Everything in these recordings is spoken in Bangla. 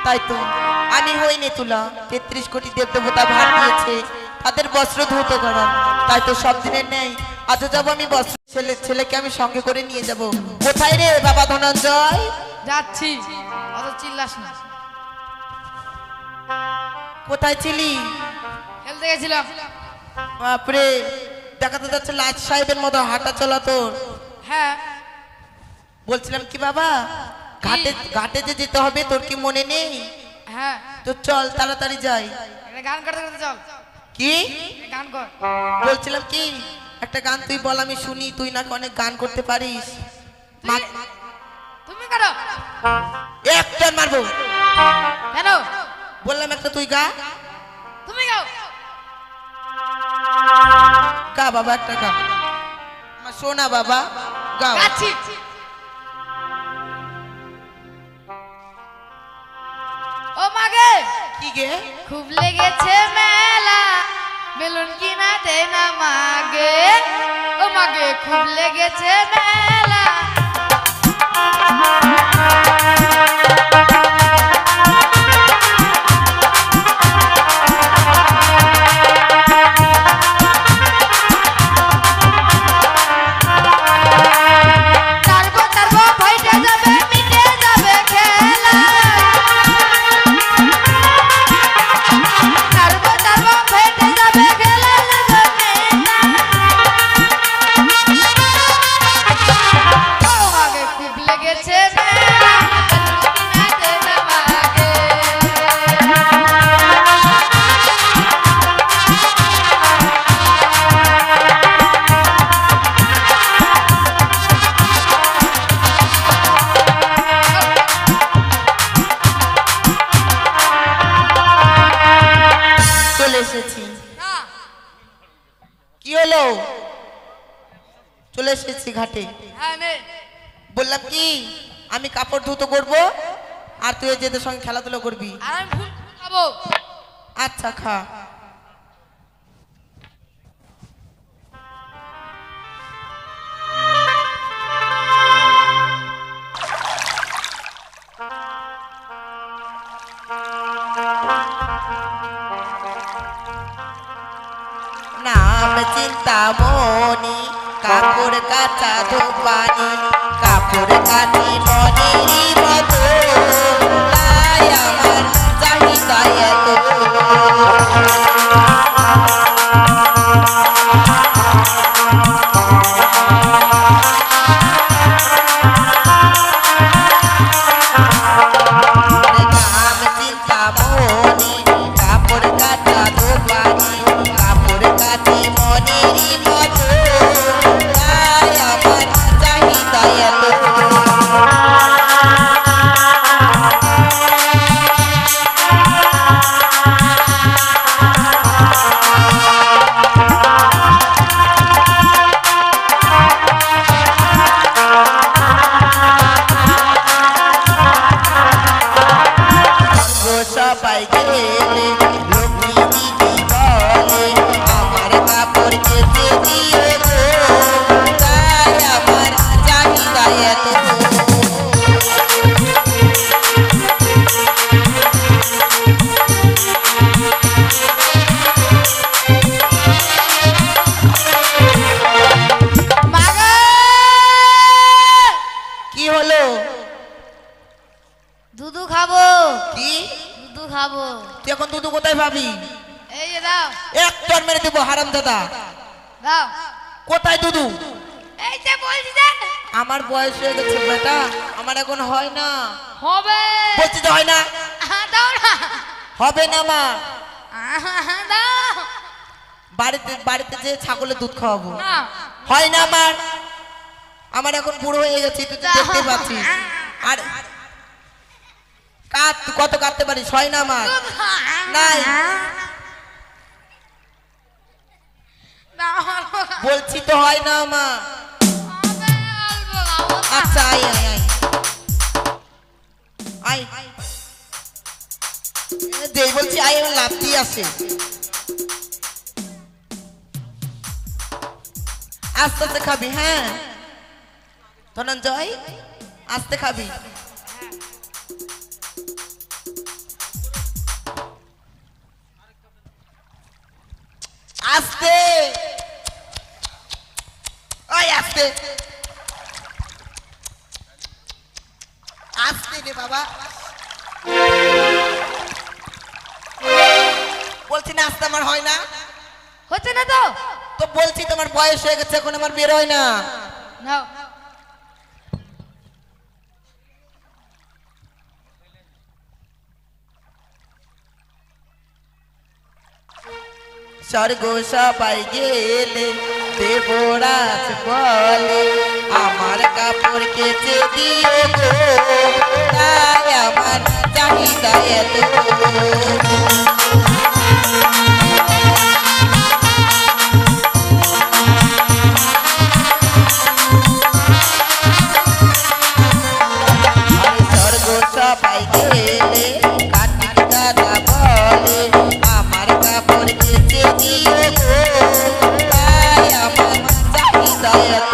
তাই তো আমি হইনি তুলা ৩৩ কোটি দেবদেবতা ভার দিয়েছে তাদের বস্ত্র ধৌত করার, তাই তো সব দিনের নেই আজও যাবো আমি বস্ত্র ছেলেকে আমি সঙ্গে করে নিয়ে যাব। কোথায় রে বাবা ধনঞ্জয়? যাচ্ছি, অত চিল্লাস না। কোথায় ছিলি? খেলতে গেছিলাম। বাপরে, দেখা তো যাচ্ছে লাট সাহেবের মতো হাঁটা চলা তোর। হ্যাঁ, বলছিলাম কি বাবা, ঘাটে ঘাটে যে যেতে হবে তোর কি মনে নেই? হ্যাঁ, তো চল তাড়াতাড়ি যাই। একটা গান করতে করতে চল। কি গান কর। বলছিলাম কি, একটা গান তুই বল আমি শুনি, তুই নাকি অনেক গান করতে পারিস। তুমি করো। একটা মারবো। কেন? বললাম একটা তুই গা। তুমি গাও। গা বাবা, একটা গা। আমার শোনা বাবা, গাও। গাচ্ছি। ও মাগে, কি গে? খুব লেগেছে মেলা, বেলুন কিনাতে না মাগে। ও মাগে, খুব লেগেছে মেলা। চলে এসেছি ঘাটে। বললাম কি আমি কাপড় ধুতো করবো আর তুই যেদের সঙ্গে খেলাধুলা করবি। আচ্ছা খা। নাম চিন্তামণি, কাপড় কাচা ধোপানি, কাপড় কাচি মনির মতো, তাই আমার চাহিদা এত। নাম চিন্তামণি, কাপড় কাচা ধোপানি, কাপড় কাচি মনির মতো, তাই আমার চাহিদা এত। সবাই গেলে লক্ষ্মী দিদি বলে আমার কাপড় কেটে দিয়ে গো, তাই আমার চাহিদা এত। কি হলো? দুধু খাবো। কি দুধু খাবো? তুই এখন দুধু কোথায় পাবি? এই যে দাও। এক চর মেরে দেবো হারাম দাদা। দাও। কোথায় দুধু? এই যে বলছি যে আমার বয়স হয়ে গেছে বেটা, আমার এখন হয় না। হবে। বলছি তো হয় না। দাও না। হবে না মা। দাও। বাড়িতে যে ছাগলের দুধ খাওয়াবো। না। হয় না আমার। আমার এখন বুড়ো হয়ে গেছে, তুই তো দেখতে পাচ্ছিস। আর কাট, তুই কত কাটতে পারিস? হয় না আমার। নাই বলছি তো হয় না মা। আচ্ছা আয় আয় আয় আয়, যেই বলছি আয় আমার লাভ দিয়ে আসে। আস্তে আস্তে খাবি, হ্যাঁ ধনঞ্জয়, আস্তে খাবি। বলছি না আসতে আমার হয় না। হচ্ছে না তো তো বলছি তোমার বয়স হয়ে গেছে, এখন আমার বের হয় না। নাও স্বর্গ সবাই গেলে দেবরাজ বলে আমার কাপড় কেচে দিয়ে গো, তাই আমার চাহিদা এত। স্বর্গ সবাই গেলে কার্তিক দাদা বলে আমার কাপড় কেচে দিয়ে গো, তাই আমার চাহিদা এত।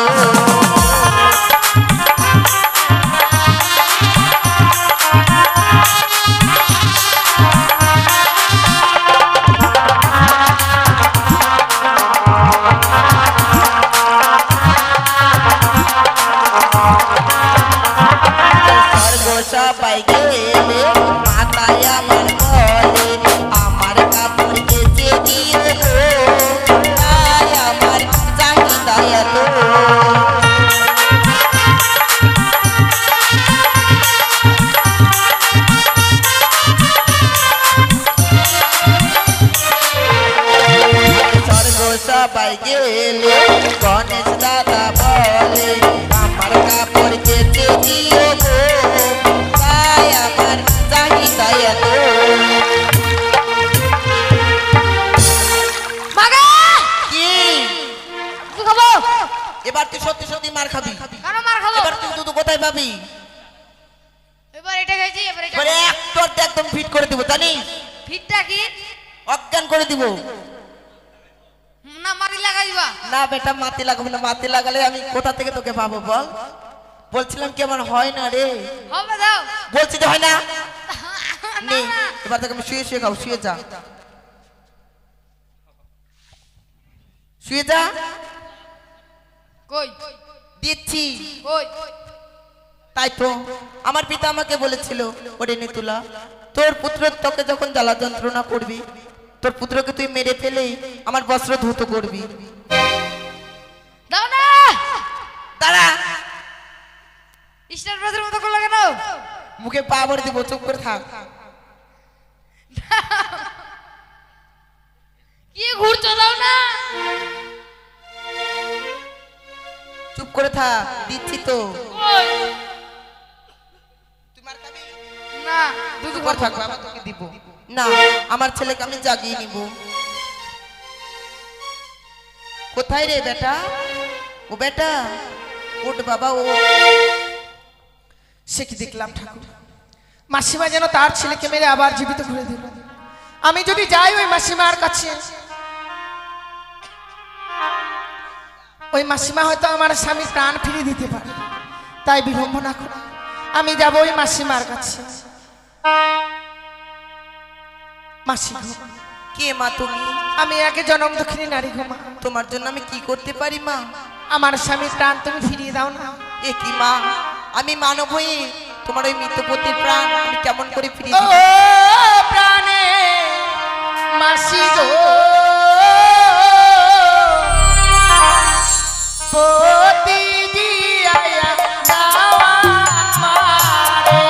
স্বর্গ সবাই গেলে মাথায় আমার বলে আমার কাপড় কেচে দিয়ে গো, তাই আমার চাহিদা এত। স্বর্গ সবাই গেলে গণেশ দাদা বলে আমার কাপড় কেচে দিয়ে গো, তাই আমার চাহিদা এত। মাগা কি তুই খাবো এবার তুই সত্যি সত্যি মার খাবি? কেন মার খাবো? এবার তুই দুধ কোথায় পাবি? এবার এটা খাইছি, এবার এটা এবারে একটু একদম ফিট করে দিব, জানিস? ফিটটা কি? অজ্ঞান করে দিব। না মারি লাগাইবা? না বেটা, মাটি লাগাবো না। মাটি লাগালে আমি কোথা থেকে তোকে পাবো বল? বলছিলাম কি আমার হয় না রে। হবে দাও। বলছি তো হয় না। না, নে না। এবার তোকে আমি শুয়ে শুয়ে খাও, শুয়ে যা, শুয়ে যা। কই দিচ্ছি। কই তাই তো আমার পিতা আমাকে বলেছিল, ওরে নেতুলা, তোর পুত্র তোকে যখন জ্বালা যন্ত্রণা করবি, তোর পুত্রকে তুই মেরে ফেলে আমার বস্ত্র ধৌত করবি। দাও না। দাঁড়া, স্টার বাজার মতো করলা কেন? মুখে পা ভরে দিব, চুপ করে থাক। কি ঘুরছো? দাও না। চুপ করে থাক, দিচ্ছি তো। কই তুই মার খাবি? না দুধ চুপ করে থাক বাবা, তোকে দিব না। আমার ছেলেকে আমি জাগিয়ে নিব। কোথায় রে বেটা? ও বেটা ওঠ বাবা, ও। সে কি দেখলাম ঠাকুর, মাসিমা যেন তার ছেলেকে মেরে আবার জীবিত করে দিল। আমি যদি যাই ওই মাসিমার কাছে, ওই মাসিমা হয়তো আমার স্বামী প্রাণ ফিরিয়ে দিতে পারে। তাই বিলম্ব না করে আমি যাব ওই মাসিমার কাছে। মাসি গো, কে মা তুমি? আমি একে জনম দক্ষিণী নারী গো মা। তোমার জন্য আমি কি করতে পারি মা? আমার স্বামীর প্রাণ তুমি ফিরিয়ে দাও না। এ কি মা, আমি মানব হয়ে তোমার ওই মৃত্যুপতির প্রাণ আমি কেমন করে ফিরিয়ে ও দিব? প্রাণে মাসি গো, পতি জিয়া যাওয়া মারে।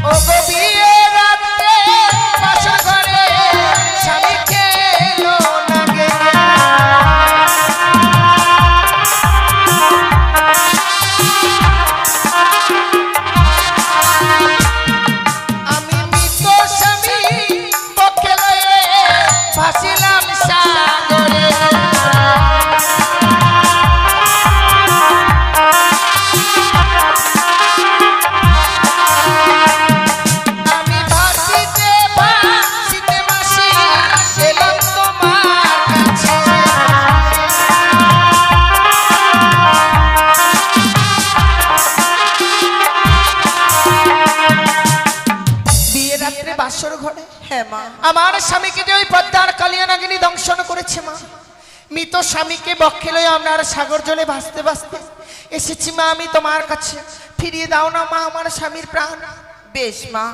ও গো বিয়ে রাতে বাসর ঘরে স্বামীকে এলো না গে। আমি মৃত স্বামী পক্ষে লয়ে ভাসিলাম সাগরে। আমি ভাসিতে ভাসিতে মাসি এলাম তোমার কাছে। বিয়ে রাত্রে বাসর ঘরে হ্যাঁ মা। আমার স্বামীকে যে ওই পদ্মার কালিয়া নাগিনী দংশন করেছে মা। মৃত স্বামীকে বক্ষে লয়ে আপনার সাগর জলে ভাসতে ভাসতে এসেছি মা আমি তোমার কাছে, ফিরিয়ে দাও না মা আমার স্বামীর প্রাণ। বেশ মা,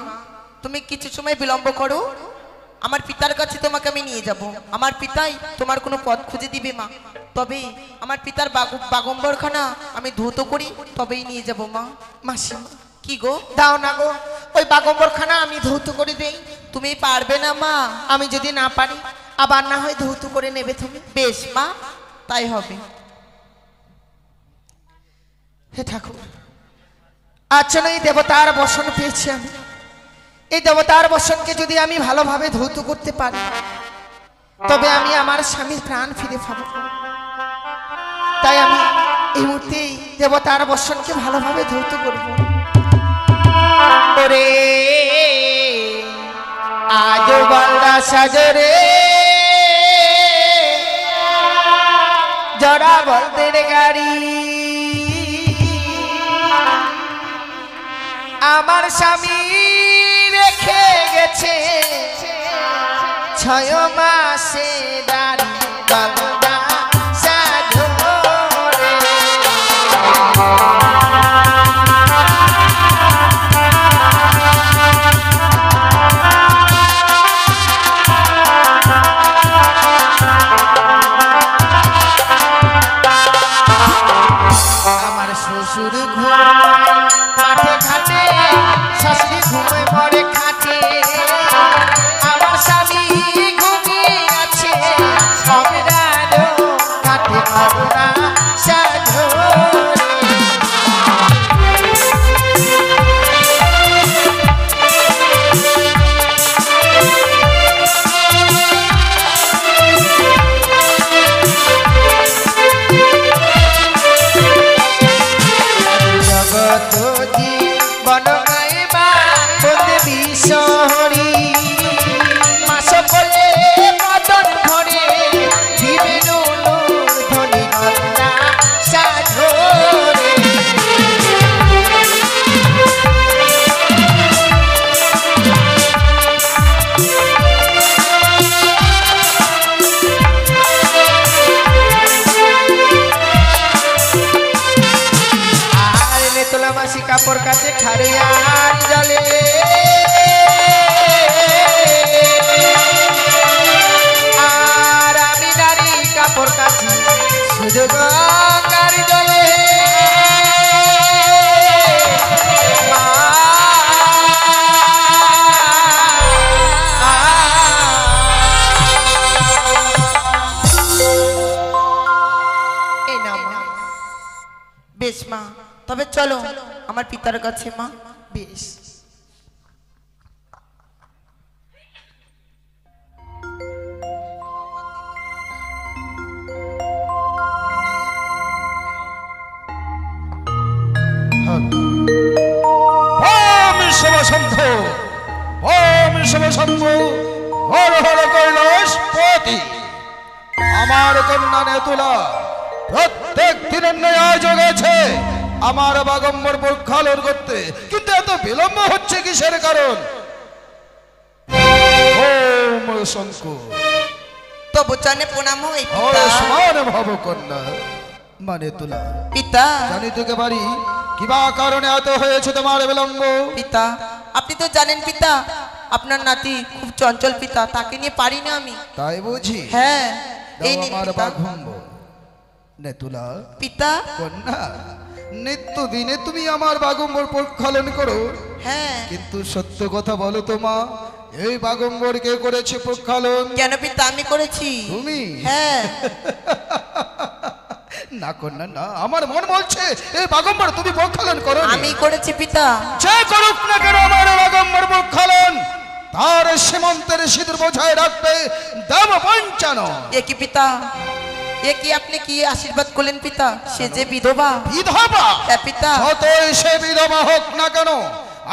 তুমি কিছু সময় বিলম্ব করো, আমার পিতার কাছে তোমাকে আমি নিয়ে যাব। আমার পিতাই তোমার কোনো পথ খুঁজে দিবে মা। তবে আমার পিতার বাগম্বরখানা আমি ধৌত করি, তবেই নিয়ে যাব মা। মাসিমা কি গো? দাও না গো, ওই বাগম্বরখানা আমি ধৌত করে দেই। তুমি পারবে না মা? আমি যদি না পারি আবার না হয় ধৌত করে নেবে তুমি। বেশ মা, তাই হবে। হে ঠাকুর, আজ যেন এই দেবতার বসন পেয়েছি আমি। এই দেবতার বসনকে যদি আমি ভালোভাবে ধৌত করতে পারি, তবে আমি আমার স্বামীর প্রাণ ফিরে পাবো। তাই আমি এই মুহূর্তে দেবতার বসনকে ভালোভাবে ধৌত করব। ওরে আজ বালদা সাজরে জড়া বলদের গাড়ি, আমার স্বামী রেখে গেছে 6 মাসে দাঁড়ি বালদা সাজরে। আমার শ্বশুর ঘুমায় মাঠে ঘাটে, শাশুড়ি ঘুমায় মরে খাটে, আমার স্বামী ঘুমিয়ে আছে অবিরারো কাটে অবরা সাজরে। কাপড় কাছে খারিয়ান জলে, আর আমি নারী কাপড় কাছে শুধু গঙ্গার জলে। বেশ মা, তবে চলো আমার পিতার কাছে মা। বেশ। আমার কন্যা নেতুলা প্রত্যেক দিনের ন্যায় আয়োজন গেছে আমার বাগম্বর প্রক্ষালন করতে, কিন্তু এত বিলম্ব হচ্ছে কিসের কারণ? ওম শঙ্কর তবু জানে প্রণাম হই ওর পিতা। সমান ভাব কন্যা মানে তুলা পিতা জানি তোকে বাড়ি কিবা কারণে এত হয়েছে তোমার বিলম্ব? পিতা আপনি তো জানেন পিতা, আপনার নাতি খুব চঞ্চল পিতা, তাকে নিয়ে পারি না আমি। তাই বুঝি? হ্যাঁ, দাও এই নিন আমার পিতা। বাগম্বর নেতুলা পিতা কন্যা, নিত্য দিনে তুমি আমার বাগম্বর প্রক্ষালন করো, হ্যাঁ। কিন্তু সত্য কথা বলো তো মা, এই বাগম্বর কে করেছে প্রক্ষালন? কেন পিতা আমি করেছি? তুমি? হ্যাঁ। না কন্যা না, আমার মন বলছে এই বাগম্বর তুমি প্রক্ষালন করো। আমি করেছি পিতা। যে করুক না কেন আমার বাগম্বর প্রক্ষালন, তার সীমান্তের সিঁদুর বোঝায় রাখবে দেব পঞ্চানো। এ কি পিতা, এ কি আপনি কি আশীর্বাদ করলেন পিতা? সে যে বিধবা। বিধবা? হ্যাঁ পিতা। যতই সে বিধবা হোক না কেন,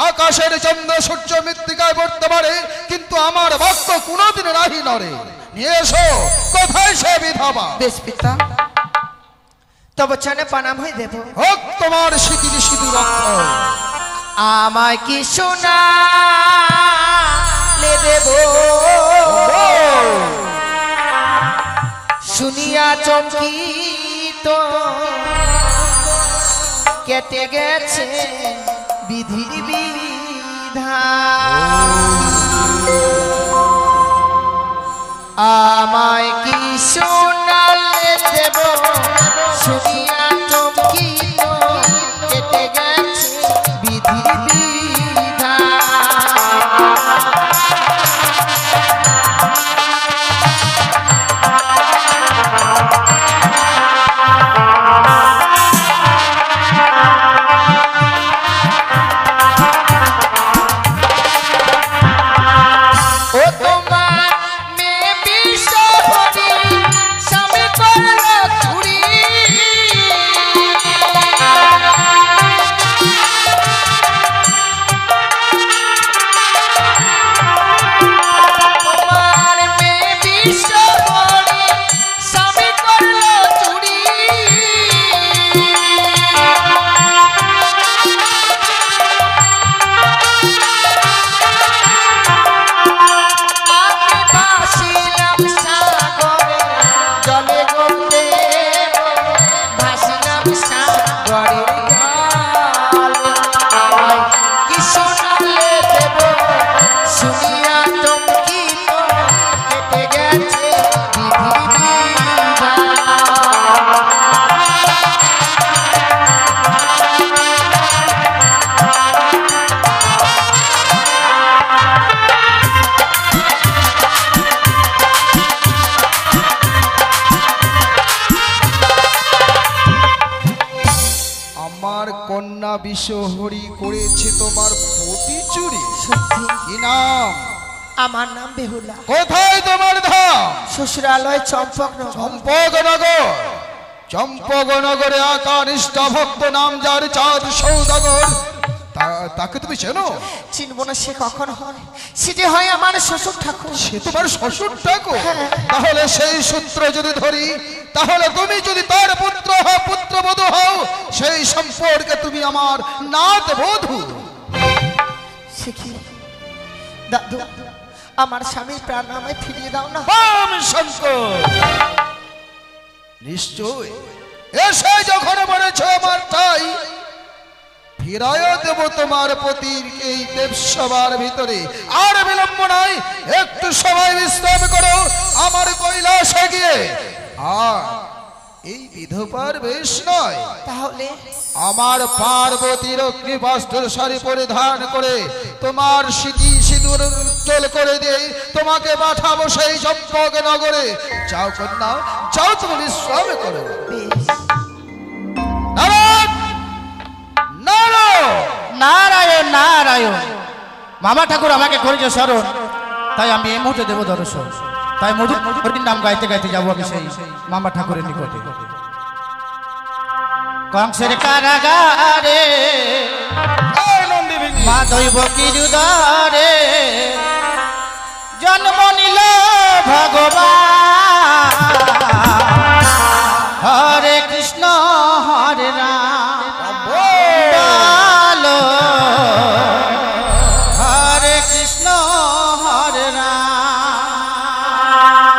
আকাশের চন্দ্র সূর্য মৃত্তিকায় পড়তে পারে, কিন্তু আমার বাক্য কোনোদিন রাহি নড়ে। নিয়ে এসো, কোথায় সে বিধবা? বেশ পিতা। তবে চানে প্রণাম হয়ে দেব। হোক তোমার সিঁদুর সিঁদুর অক্ষয়। আমায় কি শোনা দেব, শুনিয়া চমকিত কেটে গেছে বিধির বিধান। আমায় কি শোনালে দেব শুনিয়া চমকিত কেটে গেছে বিধির বিধান। ও তোমার মেয়ে বিশ্বহরি স্বামী করল চুরি। তোমার মেয়ে বিশ্বহরি স্বামী করল চুরি। আমি ভাসিলাম সাগরে জলে গঙ্গে, ভাসিলাম সাগরে জলে। কি শোনালে দেব শুনিয়া চমকিত কেটে গেছে বিধির বিধান। আমার কন্যা বিশ্বহরি করেছে তোমার প্রতি চুরি। সত্যি কি নাম? আমার নাম বেহুলা, কোথায় তোমার ধাম? শ্বশুরালয় চম্পকনগর। চম্পকনগর। চম্পকনগরে আকা নিষ্ঠা ভক্ত নাম যার চাঁদ সৌদাগর, তাকে তুমি চেনো? চিনব না সে কখন হয়? সেটি হয় আমার শ্বশুর ঠাকুর। সে তোমার শ্বশুর ঠাকুর? তাহলে সেই সূত্র যদি ধরি, তাহলে তুমি যদি তার পুত্র হও, পুত্রবধূ হও, সেই সম্পর্কে তুমি আমার নাত বধূ। সে কি দাদু, আমার স্বামীর প্রাণ আমায় ফিরিয়ে দাও না। বাম শঙ্কর, নিশ্চয় এসে যখন বলেছ আমার তাই ফিরায় দেব তোমার পতির এই দেবসভার ভিতরে। আর বিলম্ব নয়, একটু সময় বিশ্রাম করো আমার কৈলাসে গিয়ে। আর এই বিধবার বেশ নয়, তাহলে আমার পার্বতীর অগ্নিবস্ত্র শাড়ি পরিধান করে তোমার স্মৃতি সিঁদুর উজ্জ্বল করে দিয়ে তোমাকে পাঠাবো সেই চম্পক নগরে। যাও কন্যা, যাও, তুমি বিশ্রাম করো। বেশ। নারায়ণ, নারায়ণ। নারায়ণ নারায়ণ। মামা ঠাকুর আমাকে করেছে স্মরণ, তাই আমি এই মুহূর্তে দেব দর্শন। তাই মধুর নাম গাইতে গাইতে যাবো আমি সেই মামা ঠাকুরের নিকটে। কংসের কারাগারে এই নন্দীভিঙ্গি। মা দৈব কিরুদারে জন্ম নিল ভগবান। হরে কৃষ্ণ হরে রাম বলো, হরে কৃষ্ণ হরে রাম।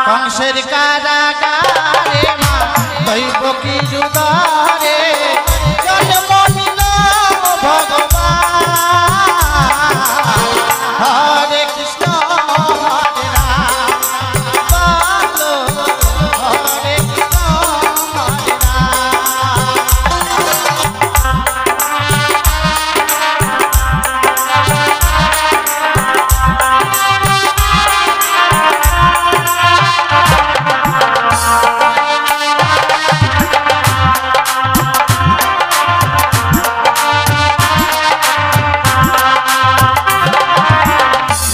কংসের কারাগারে মা দৈব কিরুদারে জন্ম নিল ভগবান। হরে কৃষ্ণ হরে রাম বলো, হরে কৃষ্ণ হরে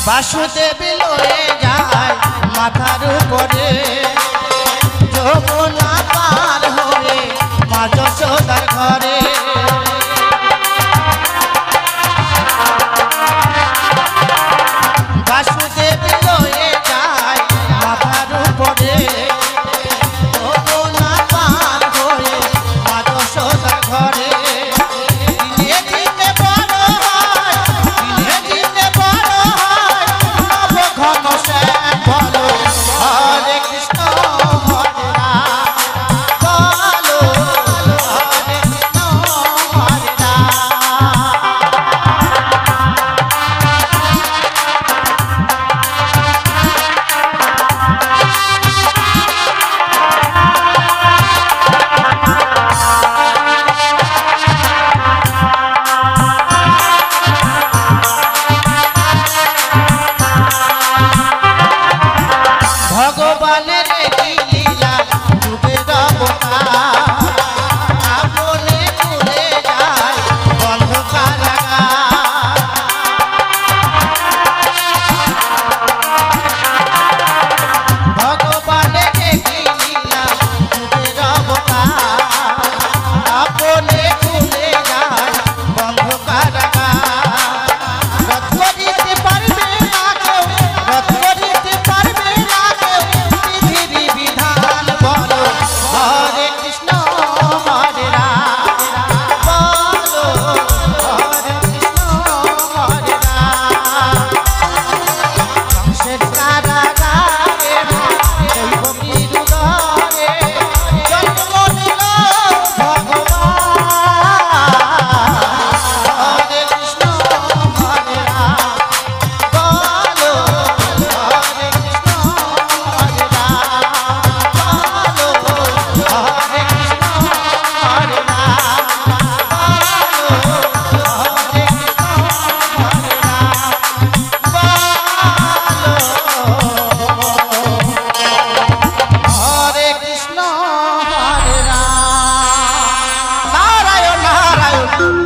বাসুদেব লয়ে যায় মাথার উপরে, যমুনা পার হয়ে মা যশোদার ঘরে। বাসুদেব লয়ে যায় মাথার উপরে, যমুনা পার হয়ে মা যশোদার ঘরে। দিনে দিনে বড় হয়, দিনে দিনে বড় হয়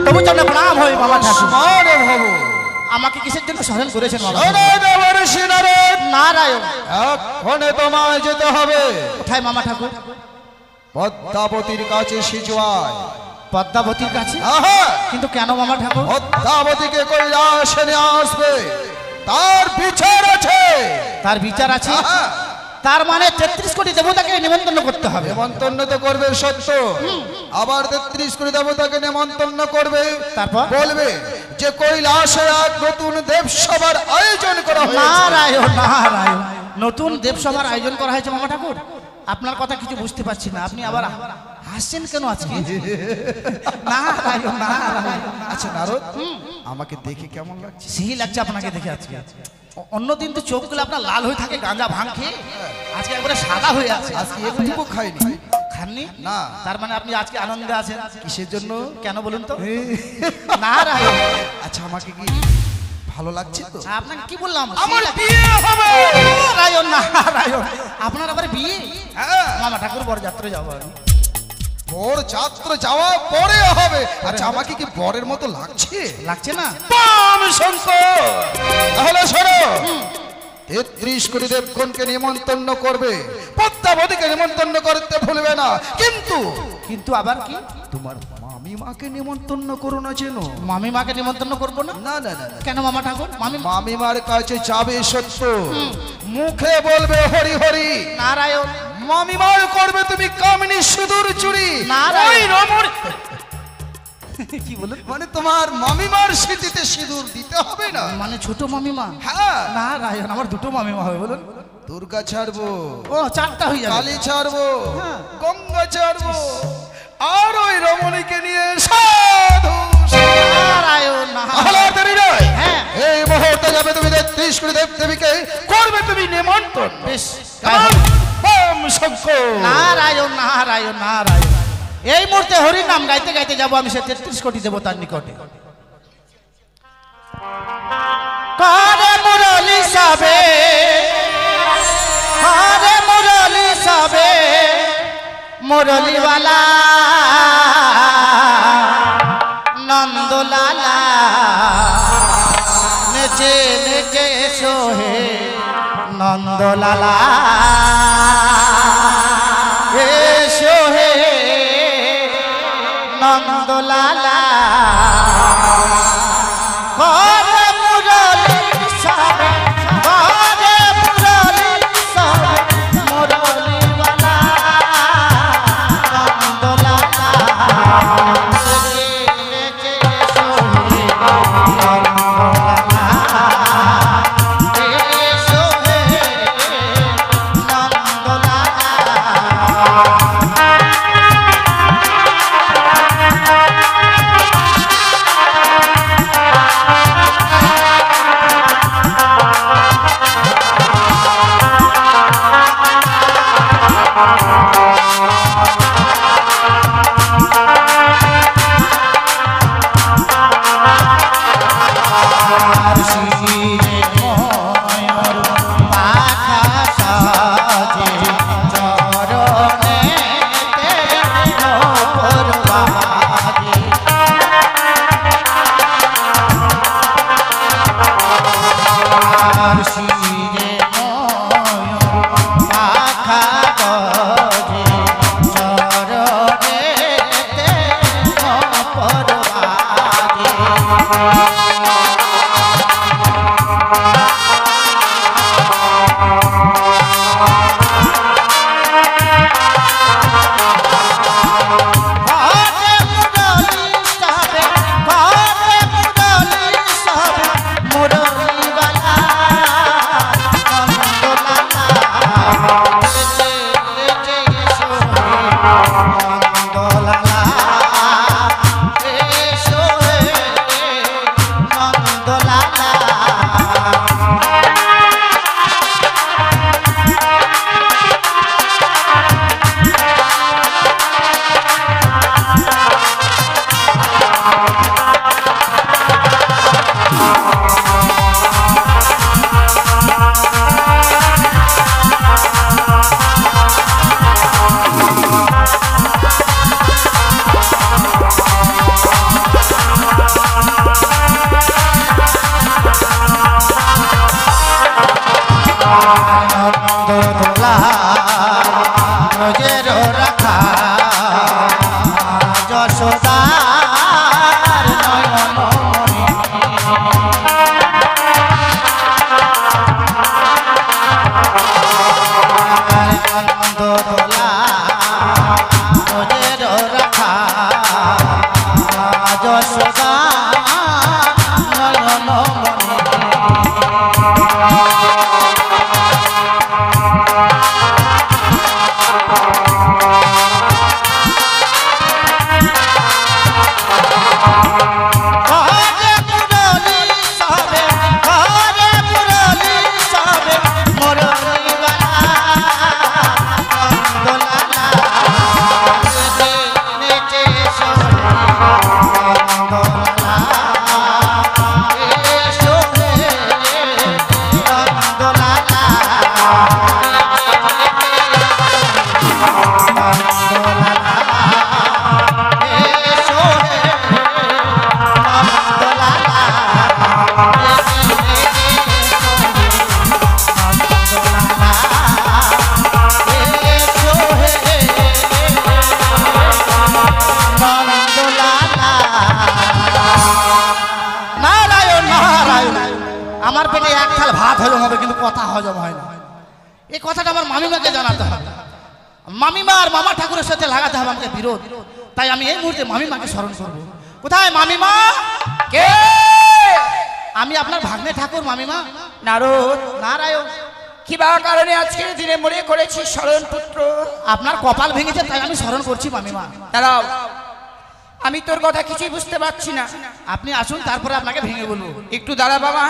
তবু যেন প্রণাম হয় মামা ঠাকুর। মানে ভাবো আমাকে কিসের জন্য স্মরণ করেছেন মামা ঠাকুর? শোনো দেবর্ষি নারদ, নারায়ণ, এক্ষণে তোমায় যেতে হবে কোথায় মামা ঠাকুর? পদ্মাবতীর কাছে সিজুয়ায়। পদ্মাবতীর কাছে? আহা, কিন্তু কেন মামা ঠাকুর? পদ্মাবতীকে কৈলাসে নিয়ে আসবে, তার বিচার আছে। তার বিচার আছে? আহা, তার মানে 33 কোটি দেবতাকে নিমন্ত্রণ করতে হবে। নেমন্তন্ন তো করবে সত্য, আবার 33 কোটি দেবতাকে নেমন্তন্ন করবে। তারপর? বলবে যে কৈলাসে এক নতুন দেবসভার আয়োজন করা হয়েছে। নারায়ণ নারায়ণ, নতুন দেবসভার আয়োজন করা হয়েছে মামা ঠাকুর। আপনার কথা কিছু বুঝতে পারছি না, আপনি আবার হাসছেন কেন আজকে? নারায়ণ নারায়ণ। আচ্ছা নারদ, আমাকে দেখে কেমন লাগছে? সেই লাগছে আপনাকে দেখে আজকে। অন্যদিন তো চোখগুলো আপনার লাল হয়ে থাকে গাঁজা ভাঙ খেয়ে, আজকে একবারে সাদা হয়ে আছে। আজকে একটুকু খাইনি। খাননি? না। তার মানে আপনি আজকে আনন্দে আছেন। কিসের জন্য? কেন বলুন তো? নারায়ণ। আচ্ছা আমাকে কি ভালো লাগছে তো? আপনাকে কি বললাম? আমার সেই লাগছে। বিয়ে হবে। নারায়ণ নারায়ণ, আপনার আবার বিয়ে? হ্যাঁ, মামা ঠাকুর বরযাত্রা যাবো আমি। বর যাত্রা যাওয়া পরে হবে। আচ্ছা আমাকে কি বরের মতো লাগছে? লাগছে না? বাম শঙ্কর, তাহলে শোনো, 33 কোটি দেবগণকে নিমন্ত্রণ করবে, পদ্মাবতীকে নিমন্ত্রণ করতে ভুলবে না। কিন্তু কিন্তু আবার কি? তোমার মামিমাকে নিমন্ত্রণ করো না যেন। মামি মাকে নিমন্ত্রণ করবো না? না না না না। কেন মামা ঠাকুর? মামি মামিমার কাছে যাবে সত্য, মুখে বলবে হরি হরি, নারায়ণ মামিমার করবে তুমি কামিনী সিঁদুর চুরি। নারায়ণ। ওই রমণ, কি বলুন? মানে তোমার মামিমার স্মৃতিতে সিঁদুর দিতে হবে না। মানে ছোট মামিমা? হ্যাঁ, নারায়ণ, আমার দুটো মামিমা হবে বলুন। দুর্গা ছাড়বো, ও 4টা হয়ে যাবে। কালী ছাড়বো, হ্যাঁ। গঙ্গা ছাড়বো, আর ওই রমণীকে নিয়ে সাধু নারায়ণ নারায়ণ। আহ্লাদ দেবী নয়। হ্যাঁ। এই মুহূর্তে যাবে তুমি 33 কোটি দেব দেবীকে করবে তুমি নিমন্ত্রণ। বেশ, কেমন? ওম শঙ্কর। নারায়ণ নারায়ণ নারায়ণ। এই মুহূর্তে হরির নাম গাইতে গাইতে যাবো আমি সে 33 কোটি দেবতার নিকটে। কারে মুরলি সবে, কারে মুরলি সবে, মুরলিওয়ালা নন্দলালা নেচে নেচে সোহে নন্দলালা এ সোহে নন্দলালা। করে মুরলি সবে, করে মুরলি সবে, মুরলিওয়ালা নন্দলালা নেচে নেচে সোহে নন্দলালা এ সোহে নন্দলালা। রাখা যশোদার নয়ন মণি নন্দদোলা তোদের রাখা যশোদার নয়ন মণি আমার পেটে এক থাল ভাত হজম হবে কিন্তু কথা হজম হয় না। এই কথাটা আমার মামিমাকে জানাতে হবে। মামিমা আর মামা ঠাকুরের সাথে লাগাতে হবে আমাকে বিরোধ। তাই আমি এই মুহূর্তে মামিমাকে স্মরণ করব। কোথায় মামিমা? কে? আমি আপনার ভাগ্নে ঠাকুর মামিমা। নারদ, নারায়ণ, কি বা কারণে আজকের দিনে মনে করেছি শরণ পুত্র? আপনার কপাল ভেঙেছে তাই আমি স্মরণ করছি মামিমা। দাঁড়াও, আমি তোর কথা কিছুই বুঝতে পারছি না। আপনি আসুন তারপরে আপনাকে ভেঙে বলবো। একটু দাঁড়া বাবা,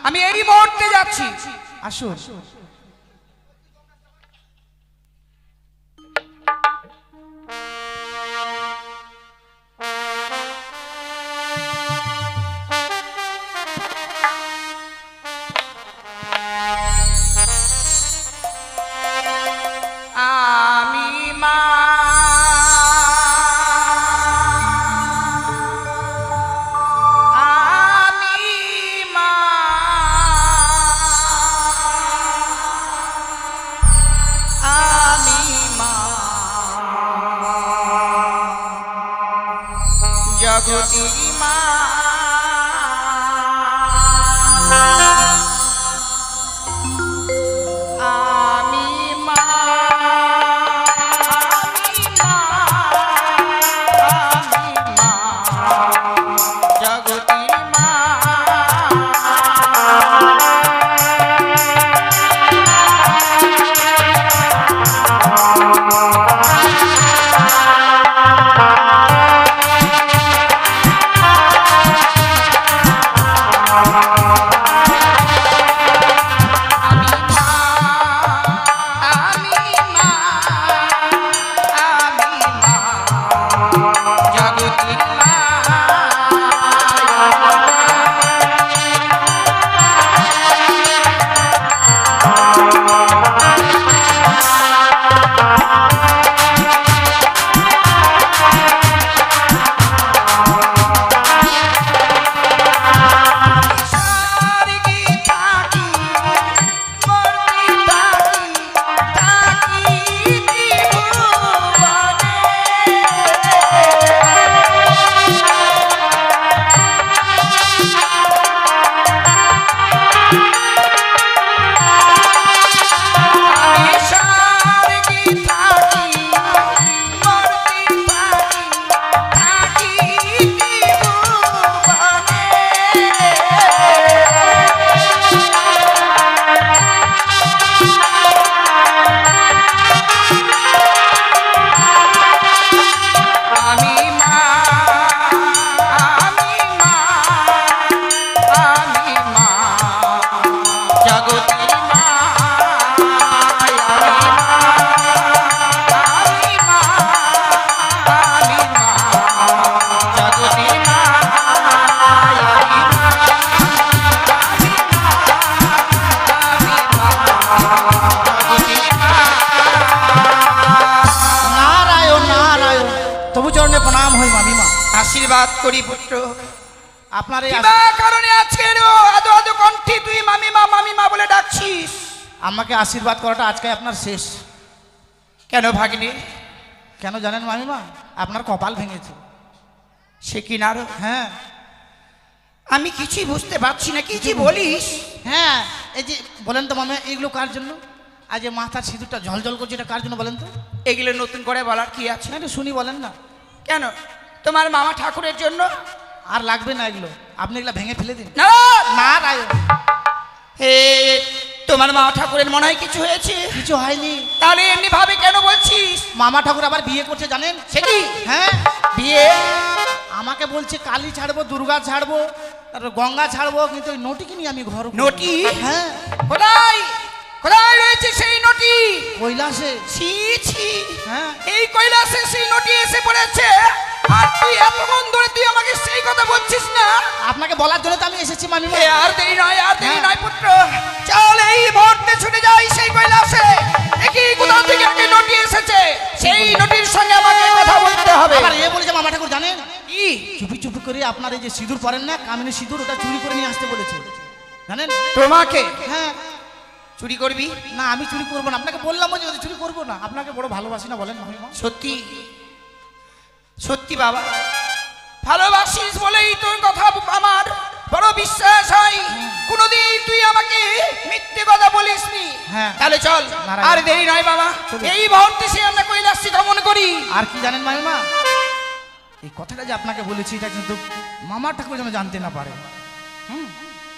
আমি এরই মুহূর্তে যাচ্ছি। আসুন। আমি মা জগতি মা আমি মা জগতি মা আশীর্বাদ করি পুত্র। আপনার এই কারণে আজকে আদো আদো কণ্ঠে তুই মামিমা মামিমা বলে ডাকছিস? আমাকে আশীর্বাদ করাটা আজকে আপনার শেষ। কেন ভাগ্নে? কেন জানেন মামিমা? আপনার কপাল ভেঙেছে। সে কি নারদ, হ্যাঁ আমি কিছুই বুঝতে পারছি না, কি যে বলিস। হ্যাঁ, এই যে বলেন তো মামা, এইগুলো কার জন্য? আজ যে মাথার সিঁদুরটা ঝলঝল করছে, এটা কার জন্য বলেন তো? এগুলো নতুন করে বলার কি আছে? না, একটু শুনি, বলেন না। কেন, তোমার মামা ঠাকুরের জন্য? আর লাগবে না এগুলো, আপনি এগুলো ভেঙে ফেলে দিন। নারদ, না রায়ন, হে, তোমার মামা ঠাকুরের মনে হয় কিছু হয়েছে। কিছু হয়নি। তাহলে এমনি ভাবে কেন বলছিস? মামা ঠাকুর আবার বিয়ে করছে জানেন? সে কি হ্যাঁ, বিয়ে? আমাকে বলছে কালী ছাড়বো, দুর্গা ছাড়বো, তারপর গঙ্গা ছাড়বো, কিন্তু ওই নটিকে নিয়ে আমি ঘর করবো। নটি? হ্যাঁ, কোথায় কোথায় রয়েছে সেই নটি? কৈলাসে। ছি ছি, হ্যাঁ, এই কৈলাসে সেই নটি এসে পড়েছে, আর তুই এতক্ষণ ধরে তুই আমাকে সেই কথা বলছিস না? আপনাকে বলার জন্য তো আমি এসেছি মামিমা। এ আর দেরি নয়, আর দেরি হ্যাঁ। নয় পুত্র, চল এই মুহূর্তে ছুটে যাই সেই কৈলাসে। দেখি কোথা থেকে একটা নটি এসেছে, সেই নটির সঙ্গে আমাকে কথা বলতে হবে। আবার এ বলেছে মামা ঠাকুর জানেন, কি? চুপি চুপি করে আপনার এই যে সিঁদুর পরেন না, কামিনী সিঁদুর, ওটা চুরি করে নিয়ে আসতে বলেছে জানেন? তোমাকে হ্যাঁ, চুরি করবি? না আমি চুরি করবো না, আপনাকে বললাম যে চুরি করবো না, আপনাকে বড় ভালোবাসি না বলেন মামিমা? সত্যি সত্যি বাবা, ভালোবাসিস বলেই তোর কথা আমার বড় বিশ্বাস হয়। কোনদিন তুই আমাকে মিথ্যে কথা বলিসনি। হ্যাঁ। তাহলে চল, নারায়ণ। আর দেরি নয় বাবা, চলুন। এই মুহূর্তে সে আমরা কৈলাসে গমন করি। আর কি জানেন মামিমা, এই কথাটা যে আপনাকে বলেছি এটা কিন্তু মামা ঠাকুর যেন জানতে না পারে।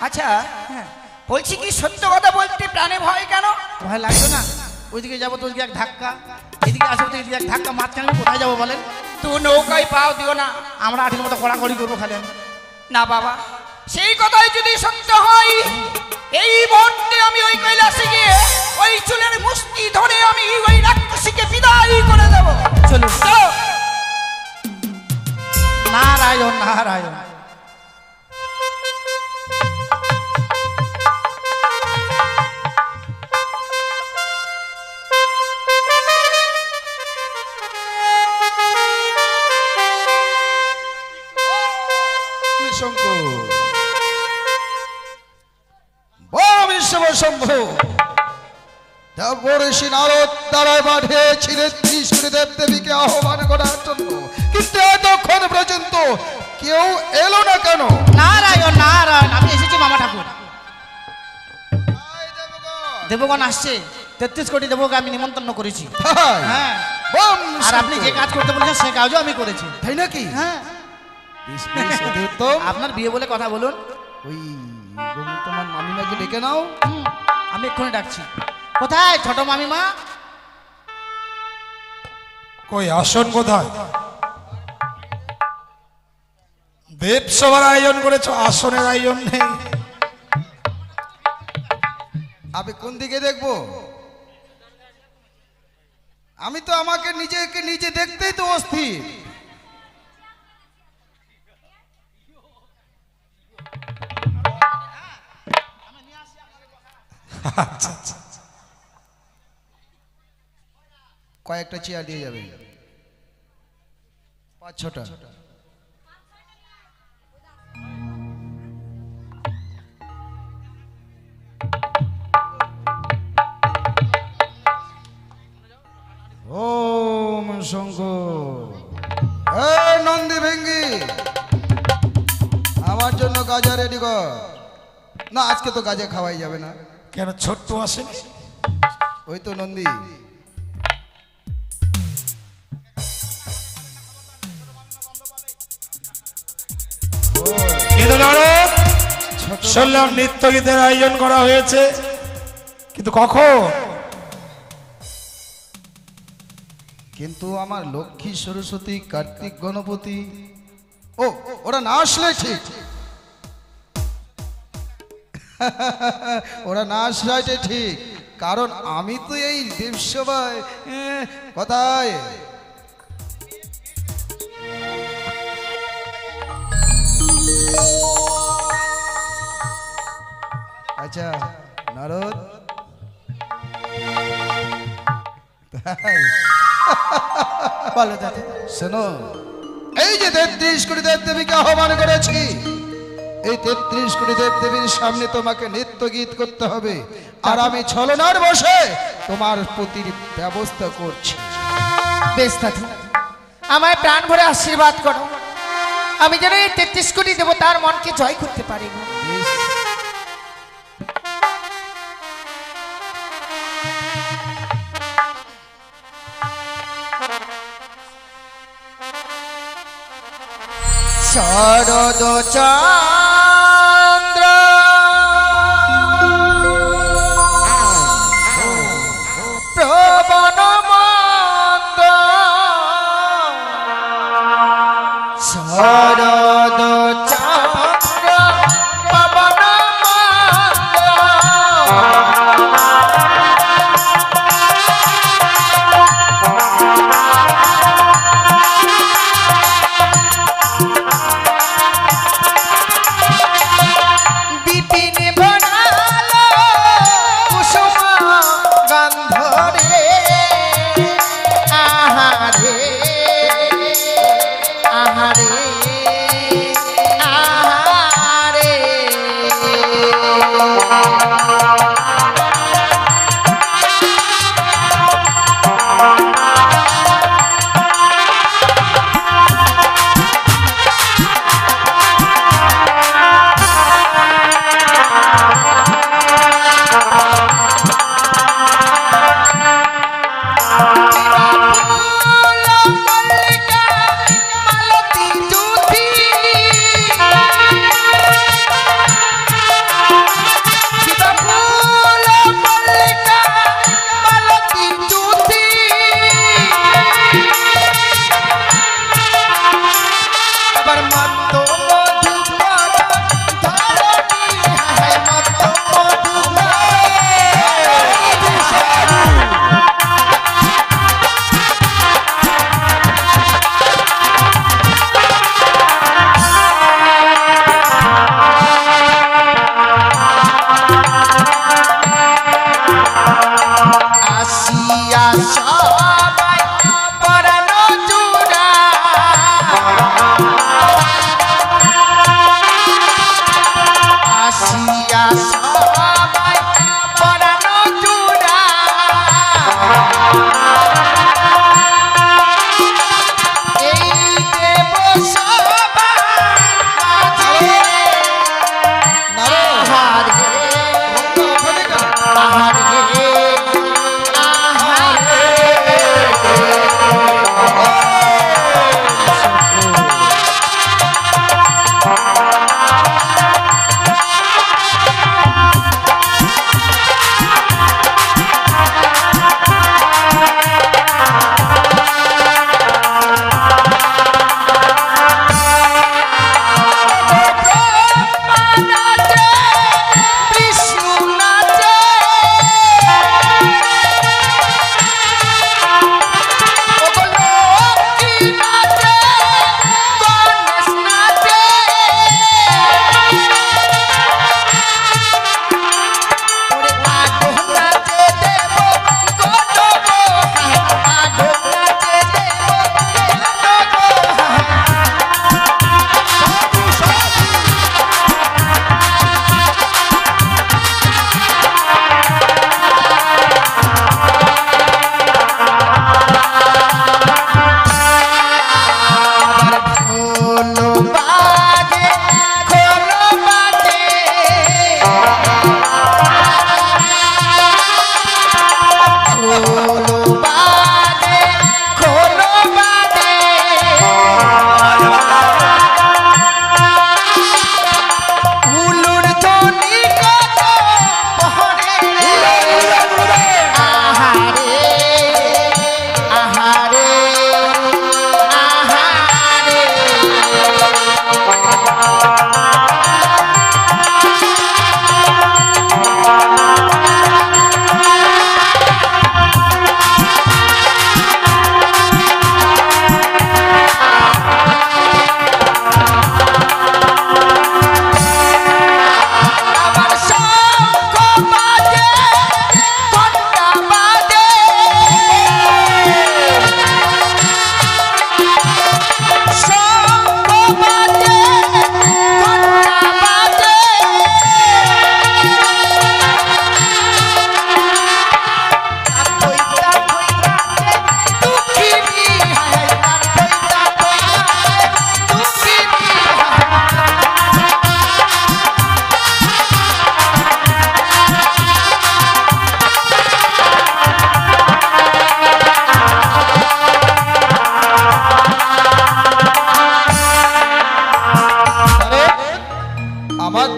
আচ্ছা, হ্যাঁ, বলছি কি সত্য কথা বলতে প্রাণে ভয় কেন? ভয় লাগবে না? ওইদিকে যাবো তো ওইদিকে এক ধাক্কা, এদিকে আসবো তো এদিকে এক ধাক্কা, মাঝখানে আমি কোথায় যাবো বলেন? তুই নৌকায় পাও দিও না। আমরা আঠির মতো কড়াকড়ি করবো খালি আমি। না বাবা, সেই কথাই যদি সত্য হয়, এই মুহূর্তে আমি ওই কৈলাসে গিয়ে ওই চুলের মুষ্টি ধরে আমি ওই রাক্ষসীকে বিদায় করে দেবো। চলুন। চলো। নারায়ণ নারায়ণ। শঙ্কর, বড় বিশ্বশম্ভু, ঋষি নারদ দ্বারা পাঠিয়েছিলেন ত্রিশূল দেব দেবীকে আহ্বান করার জন্য, কিন্তু এতক্ষণ পর্যন্ত কেউ এলো না কেন? নারায়ণ নারায়ণ, আমি এসেছি মামা ঠাকুর। দেবগণ আসছে, 33 কোটি দেবকে আমি নিমন্ত্রণ করেছি। তাই? হ্যাঁ, বম আর আপনি যে কাজ করতে বলেছেন সে কাজও আমি করেছি। তাই নাকি? হ্যাঁ, বেশ, বেশ, অতি উত্তম। আপনার বিয়ে বলে কথা বলুন। ওই তোমার মামিমাকে ডেকে নাও। আমি এক্ষুনি ডাকছি। কোথায় ছোট মামিমা? কই আসন কোথায়? দেব সভার আয়োজন করেছো, আসনের আয়োজন নেই। আমি কোন দিকে দেখবো? আমি তো আমাকে নিজেকে নিজে দেখতেই তো অস্থির। আচ্ছা আচ্ছা, কয়েকটা চেয়ার দিয়ে যাবে, 5-6টা। ওম শঙ্কর, নন্দী ভেঙ্গি, আমার জন্য গাজা রেডি কর। না, আজকে তো গাজা খাওয়াই যাবে না। কেন ছোট্ট আসেনি? ওই তো নন্দী। কিন্তু নারদ, শুনলাম নৃত্য গীতের আয়োজন করা হয়েছে, কিন্তু কখন? কিন্তু আমার লক্ষ্মী, সরস্বতী, কার্তিক, গণপতি, ওরা না আসলে ঠিক। ওরা না আসলে ঠিক, কারণ আমি তো এই দেবসভায় কোথায় আচ্ছা নারদ, বলো দাদা। শোনো, এই যে 33 কোটি দেব দেবীকে আহ্বান করেছি, এই 33 কোটি দেব দেবীর সামনে তোমাকে নৃত্য গীত করতে হবে, আর আমি ছলনার বসে তোমার পতির ব্যবস্থা করছি। বেশ দাদু, আমায় প্রাণ ভরে আশীর্বাদ করো, আমি যেন এই 33 কোটি দেবতার মনকে জয় করতে পারি গো। শরদ চন্দ্র প্রবণ মন্দ, শরদ চন্দ্র প্রবণ মন্দ, বিপিন বনালো কুসুম গন্ধ রে, আহারে আহারে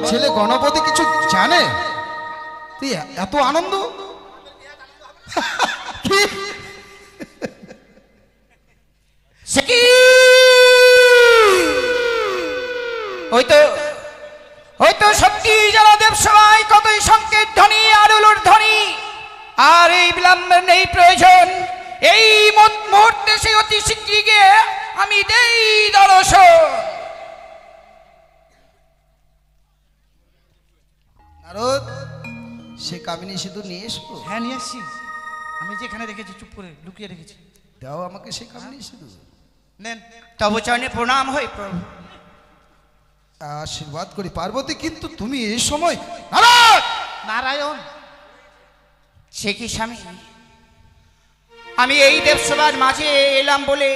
ছেলে গণপতি কিছু জানে? তুই এত আনন্দ কি? সে কি হয়তো সত্যি যারা দেব সবাই কতই সংকেত ধ্বনি আর উলুর ধ্বনি, আর এই বিলম্বের নেই প্রয়োজন। এই মুহূর্তে সে অতি শীঘ্রই গিয়ে আমি দেই দর্শন। নারদ, সে কামিনী সিঁদুর নিয়ে এসো। হ্যাঁ নিয়ে আসছি, আমি যেখানে রেখেছি চুপ করে লুকিয়ে রেখেছি। দাও আমাকে সে কামিনী সিঁদুর। নেন। তব চরণে প্রণাম হই প্রভু। আশীর্বাদ করি পার্বতী, কিন্তু তুমি এই সময় নারদ! নারায়ণ, সে কি স্বামী, আমি এই দেবসভার মাঝে এলাম বলে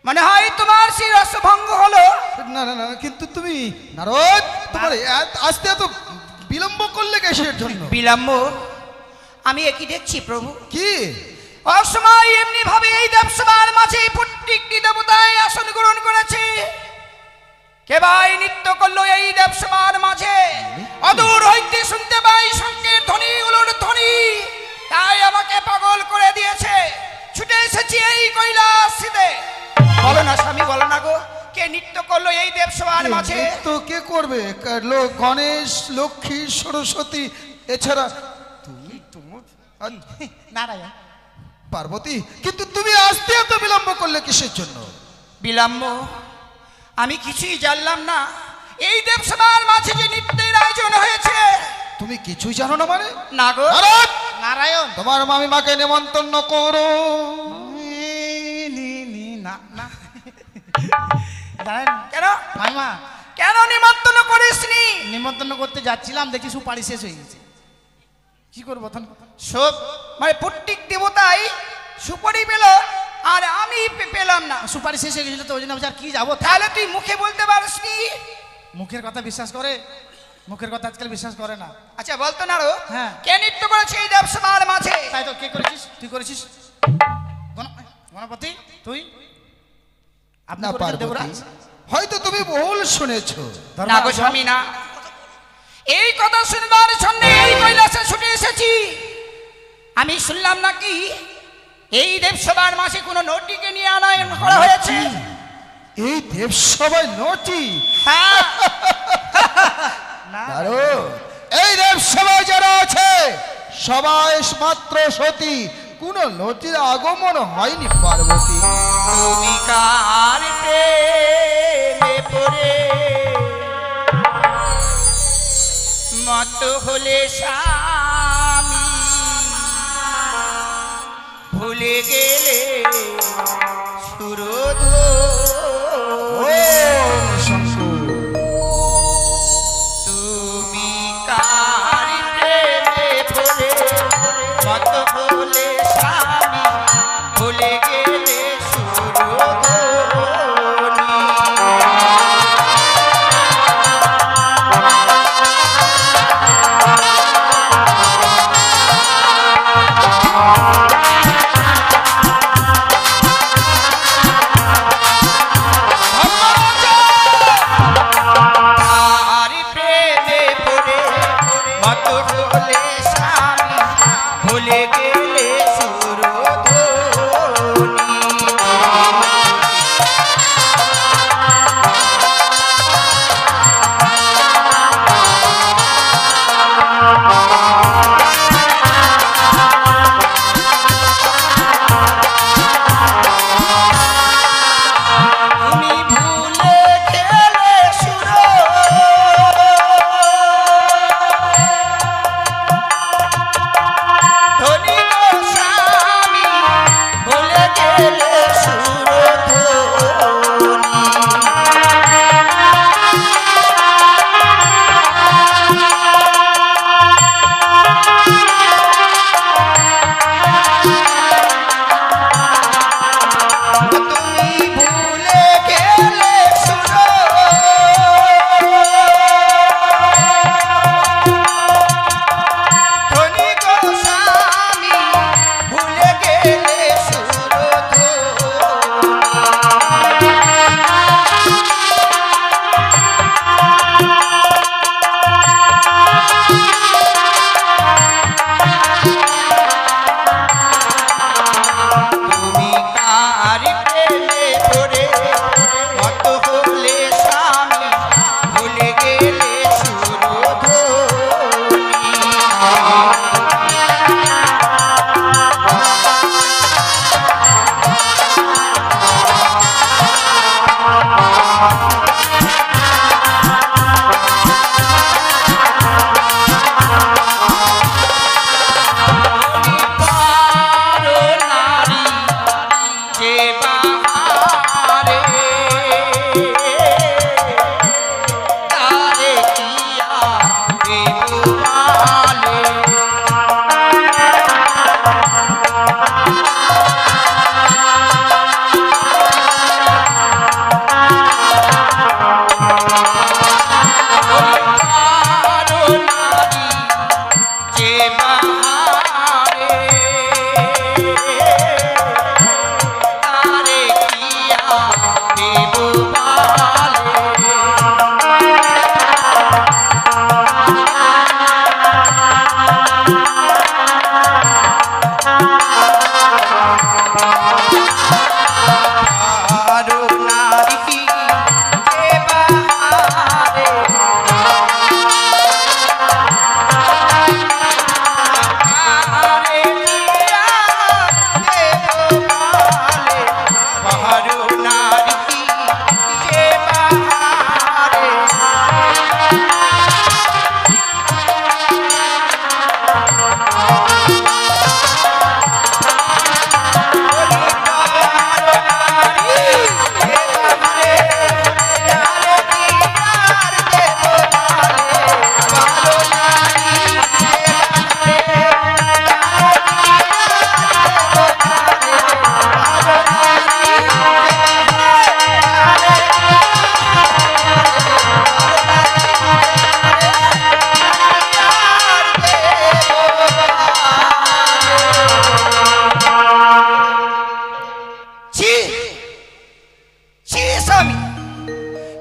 মনে হয় তোমার সেই রসভঙ্গ হলো। না না না, কিন্তু তুমি নারদ, তোমার আসতে এত বিলম্ব করলে কিসের জন্য? বিলম্ব? আমি একই দেখছি প্রভু। কি? অসময় এমনি ভাবে এই দেবসভার মাঝে প্রত্যেকটি দেবতায় আসন গ্রহণ করেছে। কে ভাই নৃত্য করলো এই দেবসভার মাঝে? অদূর হইতে শুনতে পাই শঙ্কের ধ্বনি, উলুর ধ্বনি, তাই আমাকে পাগল করে দিয়েছে। ছুটে এসেছি এই কৈলাসে। বলো না স্বামী, বলো না গো, কে নৃত্য করলো এই দেবসভার মাঝে? তো কে করবে? গণেশ, লক্ষ্মী, সরস্বতী, এছাড়া তুমি তোমার নারায়ণ। পার্বতী, কিন্তু তুমি আসতে এত বিলম্ব করলে কিসের জন্য? বিলম্ব? আমি কিছুই জানলাম না এই দেবসভার মাঝে যে নৃত্যের আয়োজন হয়েছে। তুমি কিছুই জানো না মানে? না গো। নারদ, নারায়ণ। তোমার মামিমাকে নিমন্ত্রণ করো। না না জানেন কেন? মাইমা, কেন নিমন্ত্রণ করিসনি? নিমন্ত্রণ করতে যাচ্ছিলাম, দেখি সুপারি শেষ হয়ে গেছে। কি করবো তখন? সব মানে প্রত্যেক দেবতাই সুপারি পেল আর আমি পেলাম না। সুপারি শেষ হয়ে গেছিল তো ওই জন্য আর কি যাবো। তাহলে তুই মুখে বলতে পারিসনি? মুখের কথা বিশ্বাস করে? মুখের কথা আজকাল বিশ্বাস করে না। আচ্ছা বলতো না রো, হ্যাঁ। কে নৃত্য করেছে এই দেবসভার মাঝে? তাই তো, কে করেছিস? তুই করেছিস? গণপতি তুই? আপনি না করেছেন পার্বতী, দেবরাজ? হয়তো তুমি ভুল শুনেছো। না গো স্বামী, না। এই কথা শুনবার জন্য এই কৈলাসে ছুটে এসেছি। আমি শুনলাম নাকি এই দেবসভার মাঝে কোনো নটিকে নিয়ে আনয়ন করা হয়েছে। এই দেবসভায় নটি? হ্যাঁ। নারদ, এই দেবসভায় যারা আছে সবাই মাত্র সতী, কোন নটির আগমন হয়নি পার্বতী। তুমি কার প্রেমে পড়ে মত হলে স্বামী, ভুলে গেলে সুরধুনী। তুমি কার প্রেমে পড়ে মত হলে স্বামী, ভুলে গেলে সুরধুনী।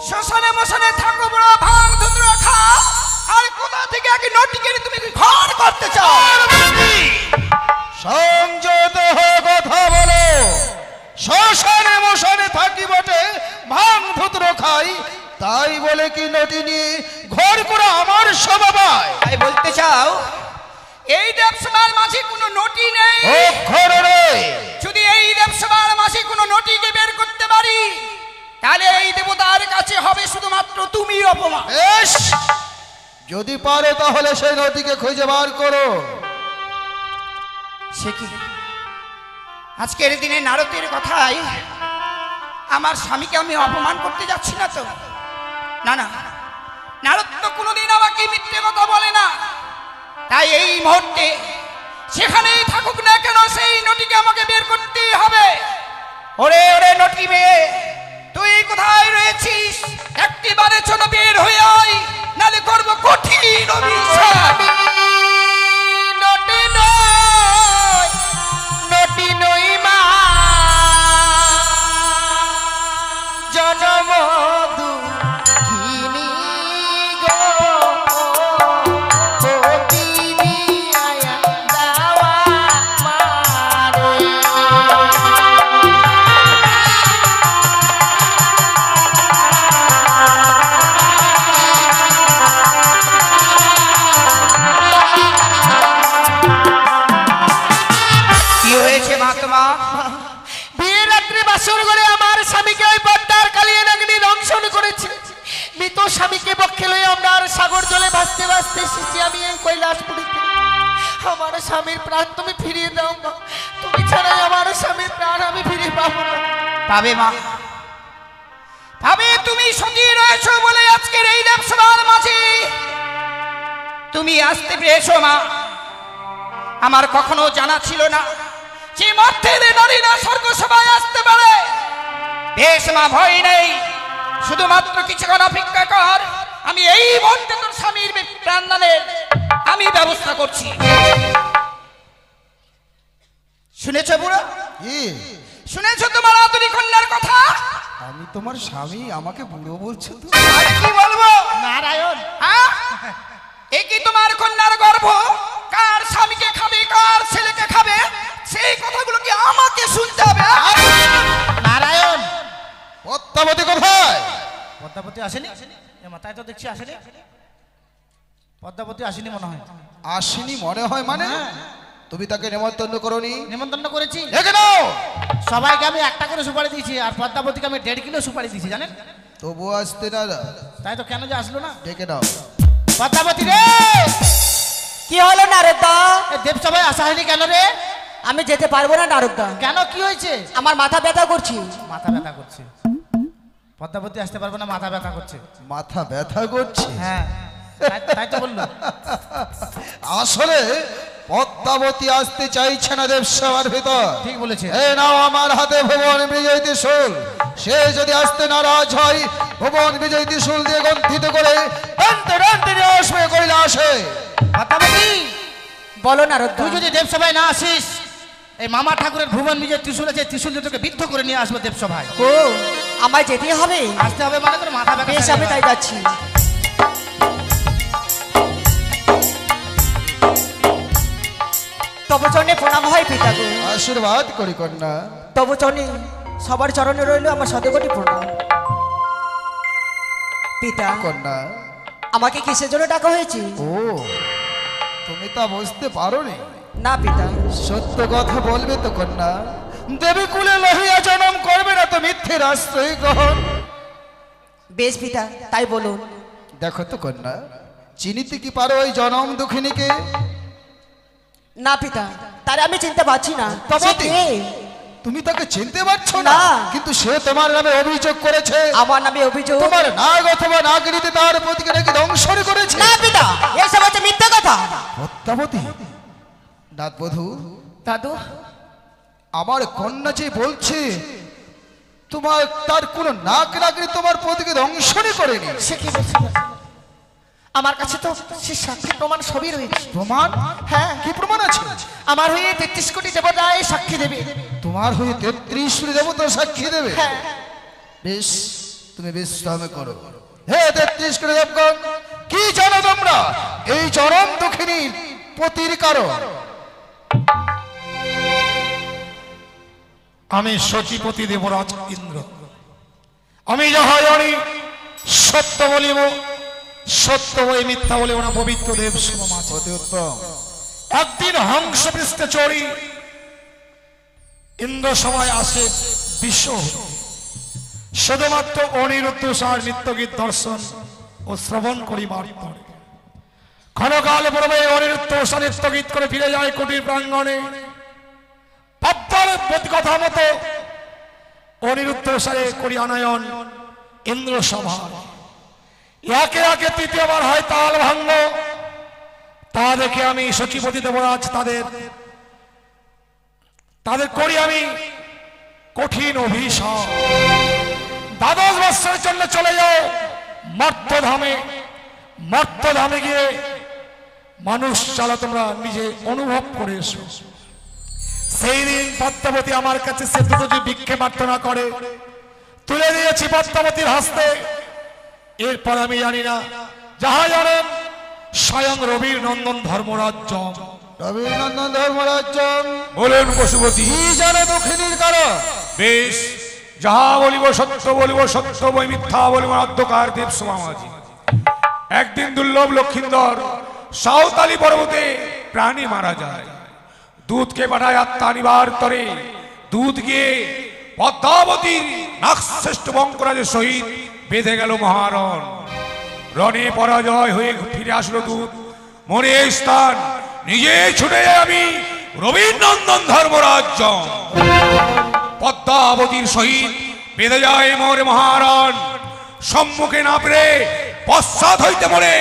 শ্মশানে মশানে থাকো বড় ভাঙ ধুতরা খাও আর কোথা থেকে আগে নটিকে তুমি ঘর করতে চাও সংযত হয়ে কথা বলো। শ্মশানে মশানে থাকি বটে, ভাঙ ধুত্র খাই, তাই বলে কি নটি নিয়ে ঘর করা আমার স্বভাব? তাই বলতে চাও এই দেবসভার মাঝে কোনো নটি নেই? অক্ষর রে, যদি এই দেবসভার মাঝে কোনো নটিকে বের করতে পারি তাহলে এই দেবতার কাছে হবে শুধুমাত্র তুমি অপমান। বেশ, যদি পারো তাহলে সেই নটিকে খুঁজে বার করো। সে কি আজকের দিনে নারদের কথাই আমার স্বামীকে আমি অপমান করতে যাচ্ছি না তো? না না, নারদ তো কোনোদিন আমাকে মিথ্যে কথা বলে না। তাই এই মুহূর্তে সেখানেই থাকুক না কেন সেই নটিকে আমাকে বের করতেই হবে। ওরে ওরে নটি মেয়ে, তুই কোথায় রয়েছিস? একটিবারের জন্য বের হয়ে আয়, নালে করবো কঠিন অভিশাপ। নটি নয়, নটি নই মা, জনম দুঃখিনী গো, তিনি আয়া দাওয়া মারে। কি হয়েছে মা তোমার? বিয়ের রাত্রে বাসর ঘরে আমার স্বামীকে ওই পদ্মার কালিয়ে নাগিনী দংশন করেছে। মৃত স্বামীকে পক্ষে লয়ে আমরা আর সাগর জলে ভাসতে ভাসতে এসেছি আমি এই কৈলাসপুরীতে। আমার স্বামীর প্রাণ তুমি ফিরিয়ে দাও মা, তুমি ছাড়াই আমার স্বামীর প্রাণ আমি ফিরে পাবো না। পাবে মা, পাবে। তুমি সঙ্গী রয়েছো বলে আজকের এই দেবসভার মাঝে তুমি আসতে পেরেছো মা। আমার কখনো জানা ছিল না যে মর্তের নারীরা স্বর্গ সভায় আসতে পারে। বেশ মা, ভয় নেই, শুধুমাত্র কিছুক্ষণ অপেক্ষা কর। আমি এই মুহূর্তে তোর স্বামীর প্রাণদানের আমি ব্যবস্থা করছি। শুনেছো বুড়ো? কি? শুনেছো তোমার আদরি কন্যার কথা? আমি তোমার স্বামী, আমাকে বুড়ো বলছো তো? আর কি বলবো? নারায়ণ, হ্যাঁ, এ কি তোমার কন্যার গর্ভ? কার স্বামীকে খাবে, কার ছেলেকে খাবে, সেই কথাগুলো কি আমাকে শুনতে হবে? নারায়ণ, পদ্মাবতী কোথায়? পদ্মাবতী আসেনি? এ মাথায় তো দেখছি আসেনি। পদ্মাবতী আসেনি মনে হয়। আসেনি মনে হয় মানে? তুমি তাকে নেমন্তন্ন করনি? নিমন্ত্রণ করেছি দেখে নাও, সবাইকে, আমি একটা করে সুপারি দিয়েছি আর পদ্মাবতীকে আমি 1.5 কিলো সুপারি দিয়েছি জানেন। তবু আসতে না। তাই তো কেন যে আসলো না? ডেকে নাও। পদ্মাবতী রে, কি হলো নারদা? এ দেব সবাই আসা হয়নি কেন রে? আমি যেতে পারবো না নারদা, কেন, কি হয়েছে? আমার মাথা ব্যথা করছি। মাথা ব্যথা করছে। পদ্মাবতী আসতে পারবে না, মাথা ব্যথা করছে। মাথা ব্যথা করছে? হ্যাঁ, তাই তো বললো। আসলে পদ্মাবতী আসতে চাইছে না দেবসভার ভিতর। ঠিক বলেছে। এই নাও আমার হাতে ভুবন বিজয় ত্রিশূল। সে যদি আসতে নারাজ হয়, ভুবন বিজয় ত্রিশূল দিয়ে গন্থিত করে টানতে টানতে নিয়ে আসবে কৈলাসে। পদ্মাবতী, বলো নারদা। তুই যদি দেবসভায় না আসিস, এই মামা ঠাকুরের ভুবন বিজয় ত্রিশূল আছে, ত্রিশূল দিয়ে তোকে বিদ্ধ করে নিয়ে আসবো দেবসভায়। ও, আমায় যেতে হবে? আসতে হবে মানে তোর মাথা ব্যথা। বেশ, আমি তাই যাচ্ছি। তবু চরণে প্রণাম হয় পিতা গো। আশীর্বাদ করি কন্যা। তবু চরণে সবার চরণে রইল আমার শতকোটি প্রণাম। পিতা, কন্যা, আমাকে কিসের জন্য ডাকা হয়েছে? ও তুমি তা বুঝতে পারোনি? না পিতা। সত্য কথা বলবে তো কন্যা? দেবী কুলে লহিয়া জন্ম করবে না তো মিথ্যের আশ্রয় গ্রহণ? বেশ পিতা, তাই বলুন। দেখো তো কন্যা, চিনিতে কি পারো ওই জনম দুঃখিনীকে? না পিতা, তারে আমি চিনতে পারছি না। তবে সে কে? তুমি তাকে চিনতে পারছো না? না। কিন্তু সে তোমার নামে অভিযোগ করেছে। আমার নামে অভিযোগ? তোমার নাগ অথবা নাগরিতে তার প্রতিকে নাকি দংশন করেছে। না পিতা, এসব হচ্ছে মিথ্যা কথা। পদ্মাবতী, নাগবধূ, দাদু, আমার কন্যা যে বলছে তোমার তার কোন নাক নাগরি তোমার প্রতিকে দংশনই করেনি। সে কি বলছে? আমার কাছে তো সে সাক্ষী প্রমাণ সবই রয়েছে। প্রমাণ? হ্যাঁ, কি প্রমাণ আছে? আমার হয়ে 33 কোটি দেবতায় সাক্ষী দেবে। তোমার হয়ে 33 দেবতা সাক্ষী দেবে? হ্যাঁ। বেশ, তুমি বিশ্রাম করো। হে 33 কোটি দেবগণ, কি জানো তোমরা এই চরম দুঃখিনীর পতির কারণ? আমি সচিপতি দেবরাজ ইন্দ্র। আমি যাহা জানি সত্য বলিব, সত্য বই মিথ্যা বলিব না। পবিত্র দেব সমাজ অতি উত্তম। একদিন হংস পৃষ্ঠে চড়ি ইন্দ্র সভায় আসে বিশ্ব, শুধুমাত্র অনিরুদ্ধ সার নিত্যগীত দর্শন ও শ্রবণ করিবার পরে ক্ষণকাল পূর্বে অনিরুদ্ধ সার নিত্যগীত করে ফিরে যায় কুটির প্রাঙ্গণে। পদ্মার কথা মতো অনিরুদ্ধ সারে করি আনয়ন ইন্দ্র সভা। একে একে তৃতীয়বার হয় তাল ভাঙ্গ। তা দেখে আমি সচিপতি দেবরাজ তাদের করি আমি কঠিন অভিশাপ। 12 বৎসরের জন্য চলে যাও মর্তধামে গিয়ে মানুষ চালা তোমরা নিজে অনুভব করে এসো। সেই দিন পদ্মাবতী আমার কাছে সে দুটো ভিক্ষে প্রার্থনা করে তুলে দিয়েছি পদ্মাবতীর হস্তে। এরপর আমি জানি না, যাহা জানেন স্বয়ং রবির নন্দন ধর্মরাজ রবিনন্দন ধর্মরাজ বলেন পশুপতি, কি জানো দুঃখিনীর কারণ? বেশ, যাহা বলিব সত্য বলিব, সত্য বই মিথ্যা বলিব অধ্যকার দেব সমাজি। একদিন দুর্লভ লক্ষিন্দর সাঁওতালি পর্বতে প্রাণী মারা যায়। দুধকে পাঠায় আত্মা নিবার তরে। দুধ গিয়ে পদ্মাবতীর নাগশ্রেষ্ঠ বঙ্করাজের সহিত বেঁধে গেল মহারণ। রণে পরাজয় হয়ে ফিরে আসলো দুধ। মনে এই স্থান নিজে ছুটে যাই আমি রবীন্দ্রনন্দন ধর্মরাজ্য। পদ্মাবতীর সহিত বেঁধে যায় মোর মহারণ। সম্মুখে না পেরে পশ্চাৎ হইতে মরে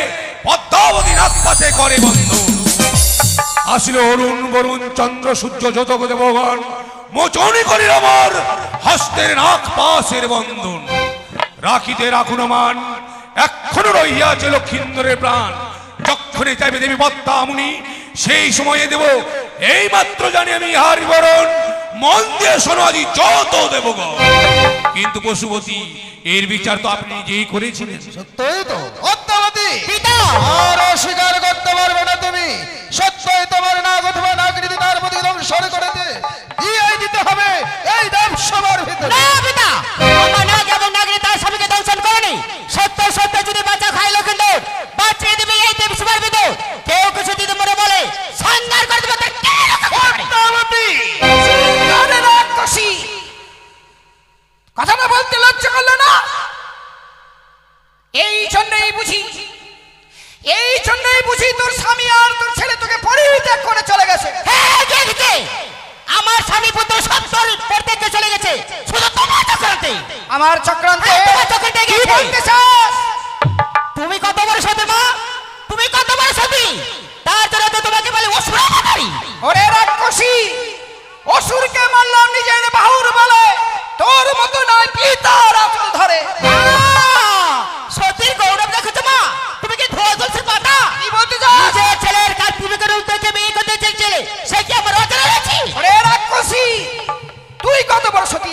পদ্মাবতী নাক পাশে করে বন্ধু। আসিল অরুণ বরুণ চন্দ্র সূর্য যত দেবগণ, মোচনে করিল আমার হস্তের নাক পাশের বন্ধন। রাখিতে রাখুন মান, এখনো রহিয়াছে লক্ষিন্দরের প্রাণ। যখনই চাইবে দেবী পদ্মামুনি, সেই সময়ে দেব এই মাত্র জানি আমি ইহার বিবরণ। মন দিয়ে শোনো আজি যত দেবগণ। কিন্তু পশুপতি, এর বিচার তো আপনি নিজেই করেছিলেন। সত্যই তো পদ্মাবতী, আর অস্বীকার করতে পারবে না তুমি। সত্যই তোমার নাগ অথবা নাগরিক তার প্রতি ধ্বংসন করে দিয়ে দিতে হবে এই দেব সভার ভিতরে। আমার নাগ এবং নাগরিক তার স্বামীকে দংশন করেনি। সত্য সত্য যদি বাঁচা খাই লক্ষিন্দর, বাঁচিয়ে দেবে এই দেব সভার ভিতর। কেউ কিছু যদি মনে বলে সংহার করে দেবে। পদ্মাবতী, আরে রাক্ষসী, কথাটা বলতে লজ্জা করলো না? এই জন্যই বুঝি তোর স্বামী আর তোর ছেলে তোকে পরিত্যাগ করে চলে গেছে। আমার স্বামী পুত্র সব তোর পরিত্যাগ চলে গেছে, শুধু তোমার চক্রান্তে। আমার চক্রান্তে? কি বলতে চাস? তুমি কত বড় সতী মা, তুমি কত বড় সতী, তার জন্য তো তোমাকে বলে অসুর। ওরে রাক্ষসী, অসুরকে মারলাম নিজের বাহুর বলে, তোর মতো নয় পিতার আঁচল ধরে। সতীর গৌরব দেখেছো মা, তুমি কি ধোয়া জলসের পাতা? কি বলতে চাস? নিজের ছেলের কাজ তুমি করে উত্তরকে বিয়ে করতে চেয়েছিলে, সে কি আমার অজানা আছে? ওরে রাক্ষসী, তুই কত বড় সতী?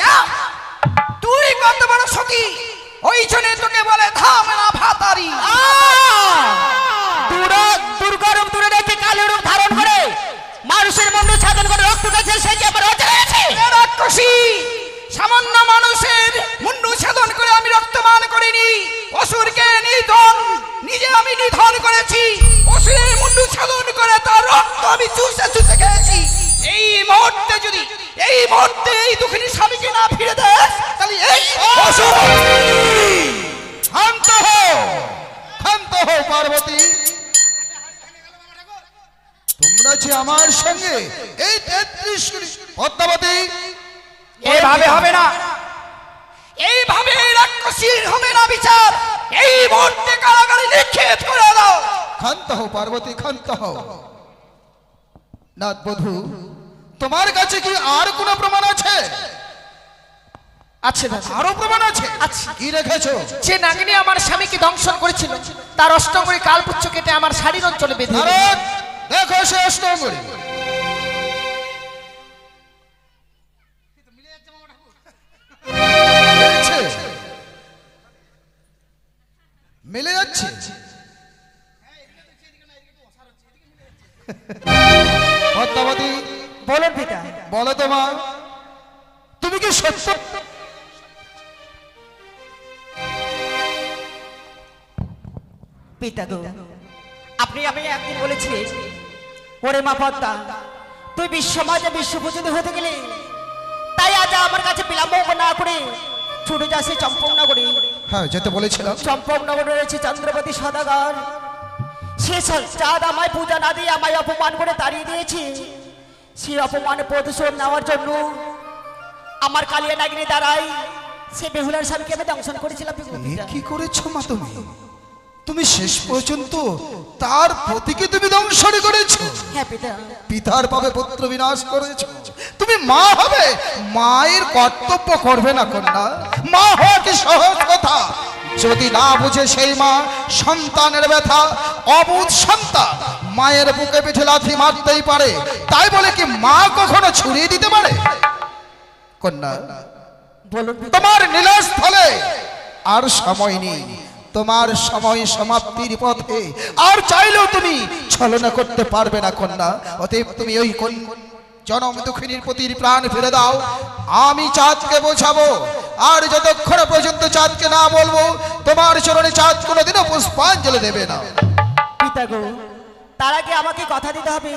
তুই কত বড় সতী? ওই জন্য তোকে বলে ধামনা ভাতারি। দুর্গরূপ দূরে রেখে কালো রূপ ধারণ করে মানুষের মন্দ সাধন করে রক্ত গেছে, সে কি আমার অজানা আছে? রাক্ষসী, সামান্য মানুষের মুন্ডু ছেদন করে আমি রক্তমান করিনি। অসুরকে নিজে আমি নিধন করেছি। অসুরের মুন্ডু ছেদন করে তার রক্ত আমি চুষে চুষে খেয়েছি। এই মুহূর্তে এই দুঃখিনী স্বামীকে না ফিরে দেস, তাহলে এই শান্ত হও পার্বতী। তোমরা যে আমার সঙ্গে এই 33 কোটি পদ্মাবতী, এইভাবে হবে না, এইভাবে রাক্ষসীর হবে না বিচার। এই মুহূর্তে কারাগারে নিক্ষেপ করে দাও। ক্ষান্ত হও পার্বতী, ক্ষান্ত হও। নাথ বধূ, তোমার কাছে কি আর কোনো প্রমাণ আছে? আছে দাদা, আরো প্রমাণ আছে? কি রেখেছো? যে নাগিনী আমার স্বামীকে দংশন করেছিল, তার অষ্টঙ্গরী কালপুচ্ছ কেটে আমার শাড়ির অঞ্চলে বেঁধে দিয়েছে। নারদ, দেখো সে অষ্টঙ্গরী। পদ্মাবতী বলুন পিতা। বলো তো মা, তুমি কি সত্য পিতা গো, আপনি আমি একদিন বলেছিলেন, ওরে মা পদ্মা, তুই বিশ্বমাজে বিশ্বপূজিত হতে গেলে তাই আজ আমার কাছে বিলম্ব না করে ছুটে যাচ্ছে চম্পকনগরে। হ্যাঁ যেতে বলেছিলাম। চম্পকনগরে রয়েছে চন্দ্রপতি সদাগর, সে চাঁদ আমায় পূজা না দিয়ে আমায় অপমান করে তাড়িয়ে দিয়েছে। সে অপমানে প্রতিশোধ নেওয়ার জন্য আমার কালিয়া নাগিনী দ্বারাই সে বেহুলার স্বামীকে আমি দংশন করেছিলাম। কি করেছো মা তুমি? তুমি শেষ পর্যন্ত তার প্রতিকে তুমি ধ্বংসন করেছো। হ্যাঁ পিতা। পিতার পাবে পুত্র বিনাশ করেছো। তুমি মা হবে, মায়ের কর্তব্য করবে না কন্যা? মা হওয়া কি সহজ কথা? যদি না বুঝে সেই মা সন্তানের ব্যথা, অবুঝ সন্তান মায়ের বুকে পিঠে লাথি মারতেই পারে, তাই বলে কি মা কখনো ছুড়িয়ে দিতে পারে? কন্যা বলুন। তোমার নীলাস্থলে আর সময় নেই, তোমার সময় সমাপ্তির পথে, আর চাইলেও তুমি ছলনা করতে পারবে না কন্যা। অতএব তুমি ওই জনম দুঃখিনীর পতির প্রাণ ফিরে দাও। আমি চাঁদকে বোঝাবো, আর যতক্ষণ পর্যন্ত চাঁদকে না বলবো তোমার চরণে চাঁদ কোনোদিনও পুষ্পাঞ্জলি দেবে না। পিতা গো, তার আগে আমাকে কথা দিতে হবে,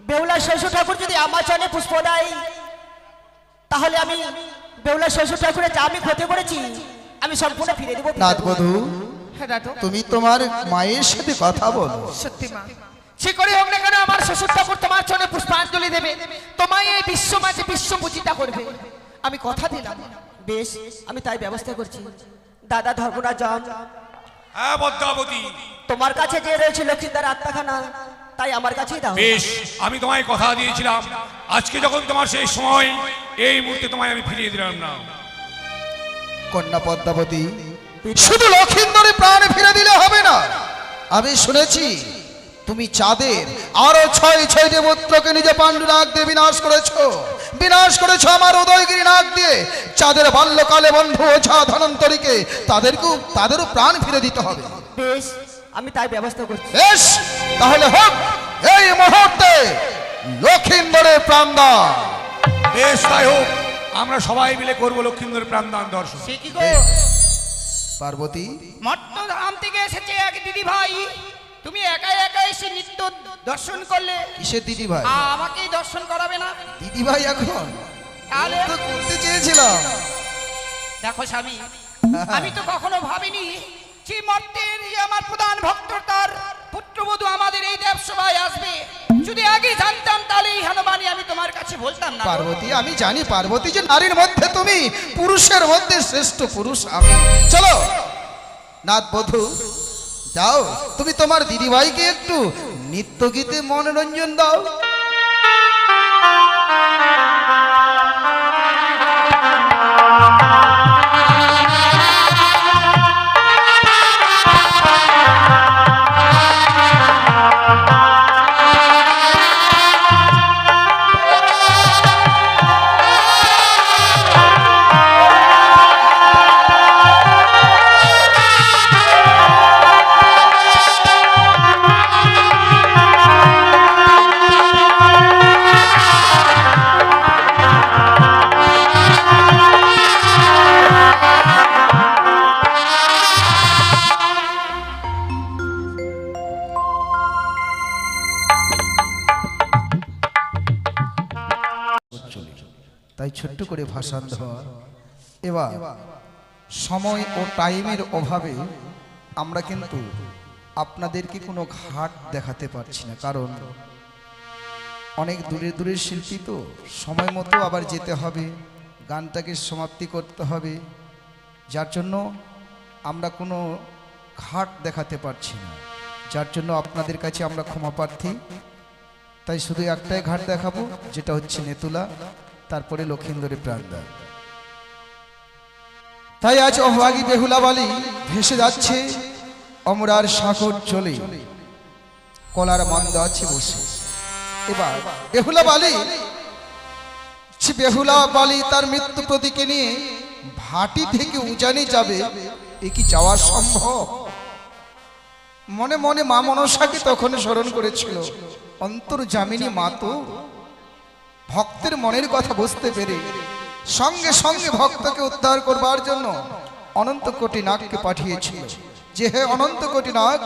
বেহুলার শ্বশুর ঠাকুর যদি আমার চরণে পুষ্প দেয়, তাহলে আমি বেহুলার শ্বশুর ঠাকুরের যা আমি ক্ষতি করেছি আমি সম্পূর্ণ ফিরে দেবো। নাথবধূ, হ্যাঁ দাদু। তুমি তোমার মায়ের সাথে কথা বলো। সত্যি মা, সে করে হোক না কেন আমার শ্বশুর ঠাকুর তোমার চরণে পুষ্পাঞ্জলি দেবে, তোমায় এই বিশ্ব মাঝে বিশ্ব পূজিতা করবে, আমি কথা দিলাম। বেশ, আমি তাই ব্যবস্থা করছি। দাদা ধর্মরাজ, হ্যাঁ পদ্মাবতী, তোমার কাছে যে রয়েছে লক্ষ্মীদার আত্মাখানা, তাই আমার কাছেই দাও। বেশ, আমি তোমায় কথা দিয়েছিলাম, আজকে যখন তোমার সেই সময়, এই মুহূর্তে তোমায় আমি ফিরিয়ে দিলাম না। কন্যা পদ্মাবতী, শুধু লক্ষিন্দরে প্রাণ ফিরে দিলে হবে না। আমি শুনেছি তুমি চাঁদের আরো 6 দেবত্রকে নিজে পাণ্ডু নাগ দিয়ে বিনাশ করেছো আমার উদয়গিরি নাগ দিয়ে। চাঁদের বাল্যকালে বন্ধু ওঝা ধনন্তরীকে তাদেরও প্রাণ ফিরে দিতে হবে। বেশ, আমি তাই ব্যবস্থা করছি। বেশ, তাহলে হোক এই মুহূর্তে লক্ষিন্দরের প্রাণদান। বেশ, তাই হোক, আমরা সবাই মিলে করবো লক্ষিন্দরের প্রাণদান দর্শন। সে কি গো, পার্বতী, মট্টধাম থেকে এসেছে এক দিদি ভাই, তুমি একা একা এসে নিত্য দর্শন করলে, কিসের দিদি ভাই? আমাকেই দর্শন করাবে না? দিদি ভাই এখন তাহলে তো করতে চেয়েছিলাম। দেখো স্বামী, আমি তো কখনো ভাবিনি যে মর্তের যে আমার প্রধান ভক্ত তার পুত্রবধূ আমাদের এই দেবসভায় আসবে। যদি আগে জানতাম তাহলে এই হনুমানি আমি তোমার কাছে বলতাম না। পার্বতী, আমি জানি পার্বতী যে নারীর মধ্যে তুমি, পুরুষের মধ্যে শ্রেষ্ঠ পুরুষ আমি। চলো নাথ বধূ, যাও তুমি তোমার দিদিভাইকে একটু নৃত্য গীতে মনোরঞ্জন দাও। তাই ছোট্ট করে ভাষণ দেওয়া। এবার সময় ও টাইমের অভাবে আমরা কিন্তু আপনাদেরকে কোনো ঘাট দেখাতে পারছি না, কারণ অনেক দূরের শিল্পী তো, সময় মতো আবার যেতে হবে, গানটাকে সমাপ্তি করতে হবে, যার জন্য আমরা কোনো ঘাট দেখাতে পারছি না, যার জন্য আপনাদের কাছে আমরা ক্ষমা প্রার্থী। তাই শুধু একটাই ঘাট দেখাবো, যেটা হচ্ছে নেতুলা, তারপরে লক্ষিন্দরের প্রাণদান। তাই আজ অভাগী বেহুলা বালি ভেসে যাচ্ছে অমরার সাগর চলে, কলার মন্দ আছে বসে। এবার বেহুলা বালি তার মৃত্যু প্রতীকে নিয়ে ভাটি থেকে উজানি যাবে, এ কি যাওয়া সম্ভব? মনে মনে মা মনসাকে তখন স্মরণ করেছিল। অন্তর্যামিনী মা তো ভক্তের মনের কথা বুঝতে পেরে সঙ্গে সঙ্গে ভক্তকে উদ্ধার করবার জন্য অনন্ত কোটি নাগকে পাঠিয়েছিল যে, হে অনন্ত কোটি নাগ,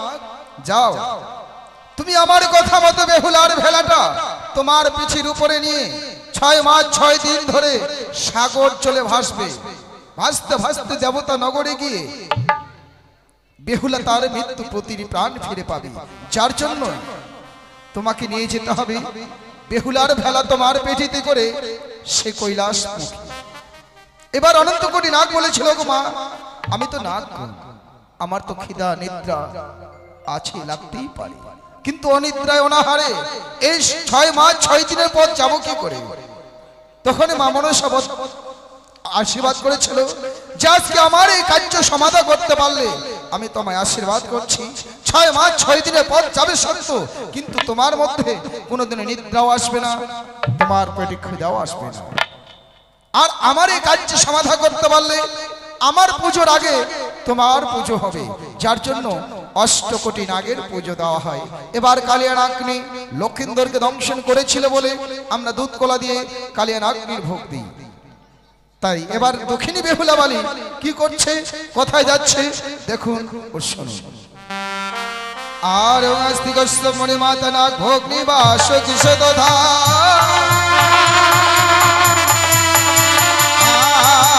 যাও তুমি আমার কথা মতো বেহুলার ভেলাটা তোমার পিঠির উপরে নিয়ে 6 মাস 6 দিন ধরে সাগর চলে ভাসবে। ভাসতে ভাসতে দেবতা নগরে গিয়ে বেহুলা তার মৃত্যু প্রতির প্রাণ ফিরে পাবে, যার জন্য তোমাকে নিয়ে যেতে হবে বেহুলার ভেলা তোমার পেটিতে করে সে কৈলাস মুখী। এবার অনন্ত কোটি নাগ বলেছিল, গো মা, আমি তো নাগ, আমার তো খিদা নিদ্রা আছে, লাগতেই পারে, কিন্তু অনিদ্রায় অনাহারে এই 6 মাস 6 দিনের পর যাবো কি করে? তখন মা মনসা আশীর্বাদ করেছিল যে আজকে আমার এই কার্য সমাধা করতে পারলে আমি তোমায় আশীর্বাদ করছি, 6 মাস 6 দিনের পর যাবে সত্য, কিন্তু তোমার মধ্যে কোনোদিন নিদ্রাও আসবে না, তোমার পেটে খিদাও আসবে না। আর আমার এই কার্য সমাধা করতে পারলে আমার পুজোর আগে তোমার পুজো হবে, যার জন্য 8 কোটি নাগের পুজো দেওয়া হয়। এবার কালিয়া নাগনি লক্ষিন্দরকে দংশন করেছিল বলে আমরা দুধ কলা দিয়ে কালিয়া নাগনির ভোগ দিই। তাই এবার দক্ষিণী বেহুলা বালি কি করছে, কোথায় যাচ্ছে দেখুন ও শুনুন। আর অস্তিকস্ত মণি মাতা নাগ ভোগ নিবাস কিশোর দধা,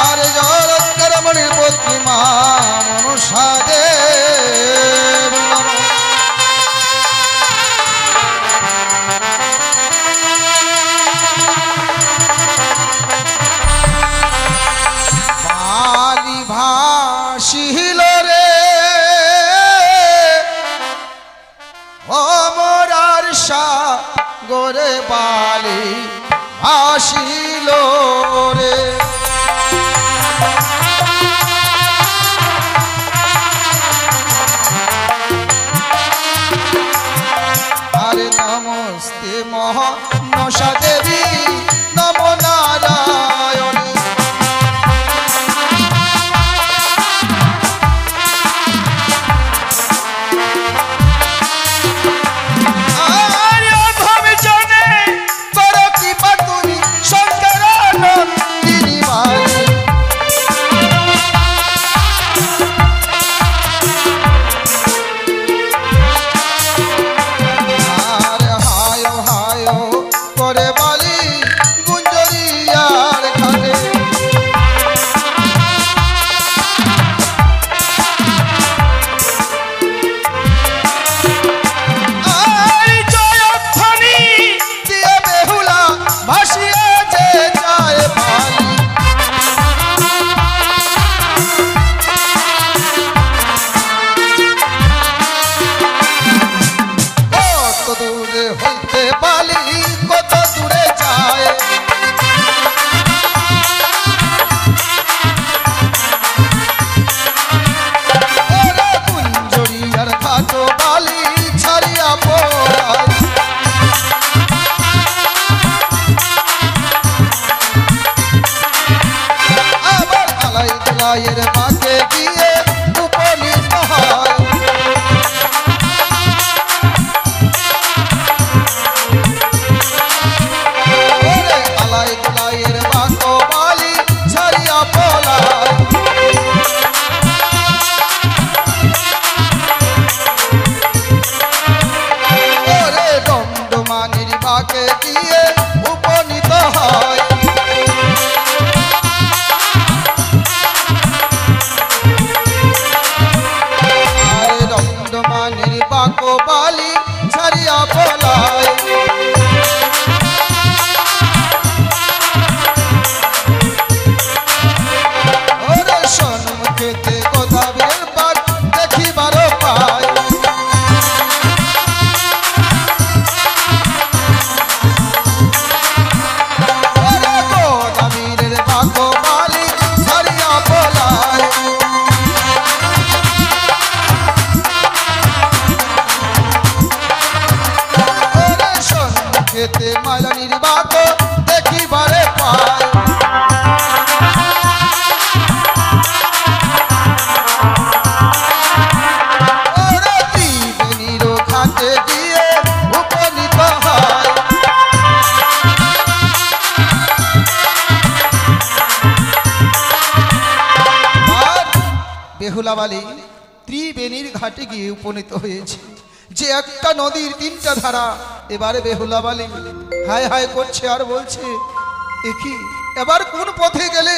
আর জলৎকর মণির পত্নী মা মনসা দেবী নমঃ। বালি ভাসিল রে অমরার সাগরে, বালি ভাসিল রে, আরে নমস্তে মনসা দেবী নম নারায়ণ। বেহুলাবালি ত্রিবেণীর ঘাটে গিয়ে উপনীত হয়েছে। যে একটা নদীর তিনটা ধারা, এবারে বেহুলাবালি হায় হায় করছে আর বলছে, একই এবার কোন পথে গেলে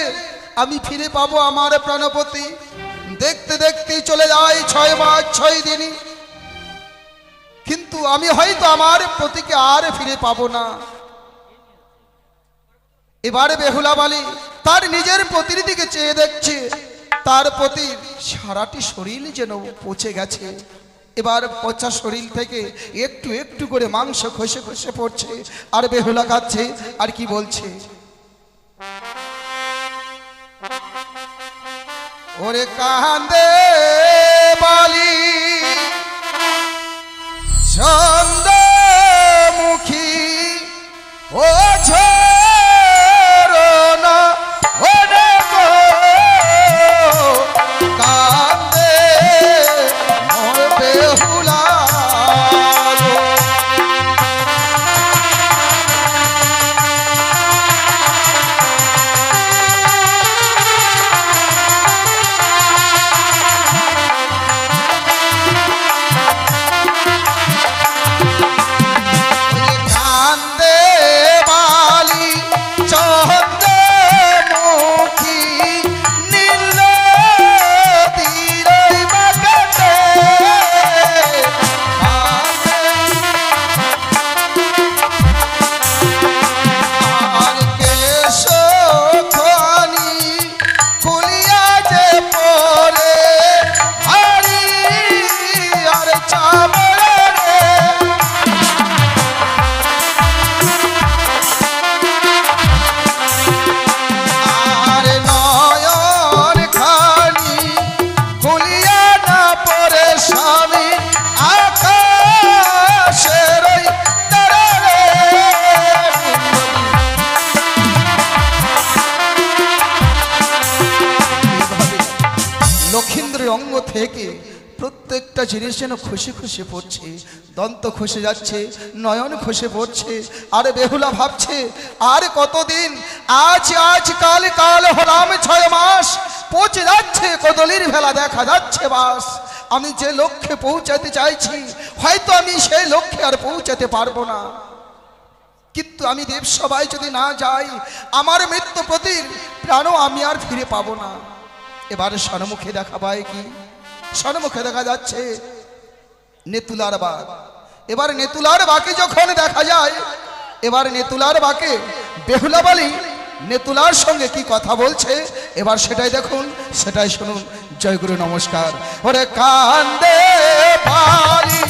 আমি ফিরে পাবো আমার প্রাণপতি? দেখতে দেখতে চলে যায় 6 মাস 6 দিন, কিন্তু আমি হয়তো আমার পতিকে আর ফিরে পাবো না। এবারে বেহুলাবালি তার নিজের পতির দিকে চেয়ে দেখছে, তার পতির সারাটি শরীর যেন পচে গেছে। এবার পচা শরীর থেকে একটু একটু করে মাংস খসে খসে পড়ছে, আর বেহুলা কাঁদছে আর কি বলছে, ওরে কান্দে বালি চন্দ্রমুখী ও ঝরনা ওরে গো কান্দে মোর বেহুলা গো। কান্দে বালি চন্দ্রমুখী নীল তীরে বাগাতে আর কেশ খানি খুলিয়া যে পরে হারি আর চামড়ে আর নয়ন খানি খুলিয়া না পরে স্বামী আকাশের ওই তারারে। লক্ষীন্দ্রের অঙ্গ থেকে প্রত্যেকটা জিনিস যেন খুশি খুশি পড়ছে, দন্ত খসে যাচ্ছে, নয়ন খসে পড়ছে। আর বেহুলা ভাবছে, আর কতদিন, আজ কাল কাল হলাম 6 মাস, পৌঁছে যাচ্ছে কদলির ভেলা দেখা যাচ্ছে বাস। আমি যে লক্ষ্যে পৌঁছাতে চাইছি হয়তো আমি সেই লক্ষ্যে আর পৌঁছাতে পারবো না, কিন্তু আমি দেবসভায় যদি না যাই আমার মৃত্যু প্রতির প্রাণও আমি আর ফিরে পাবো না। এবারে সন্মুখে দেখা পায় কি? সন্মুখে দেখা যাচ্ছে নেতুলার বাগ। এবার নেতুলার বাকে যখন দেখা যায়, এবার নেতুলার বাকে বেহুলাবালি নেতুলার সঙ্গে কি কথা বলছে, এবার সেটাই দেখুন, সেটাই শুনুন। জয় গুরু, নমস্কার। ওরে কান্দে বালি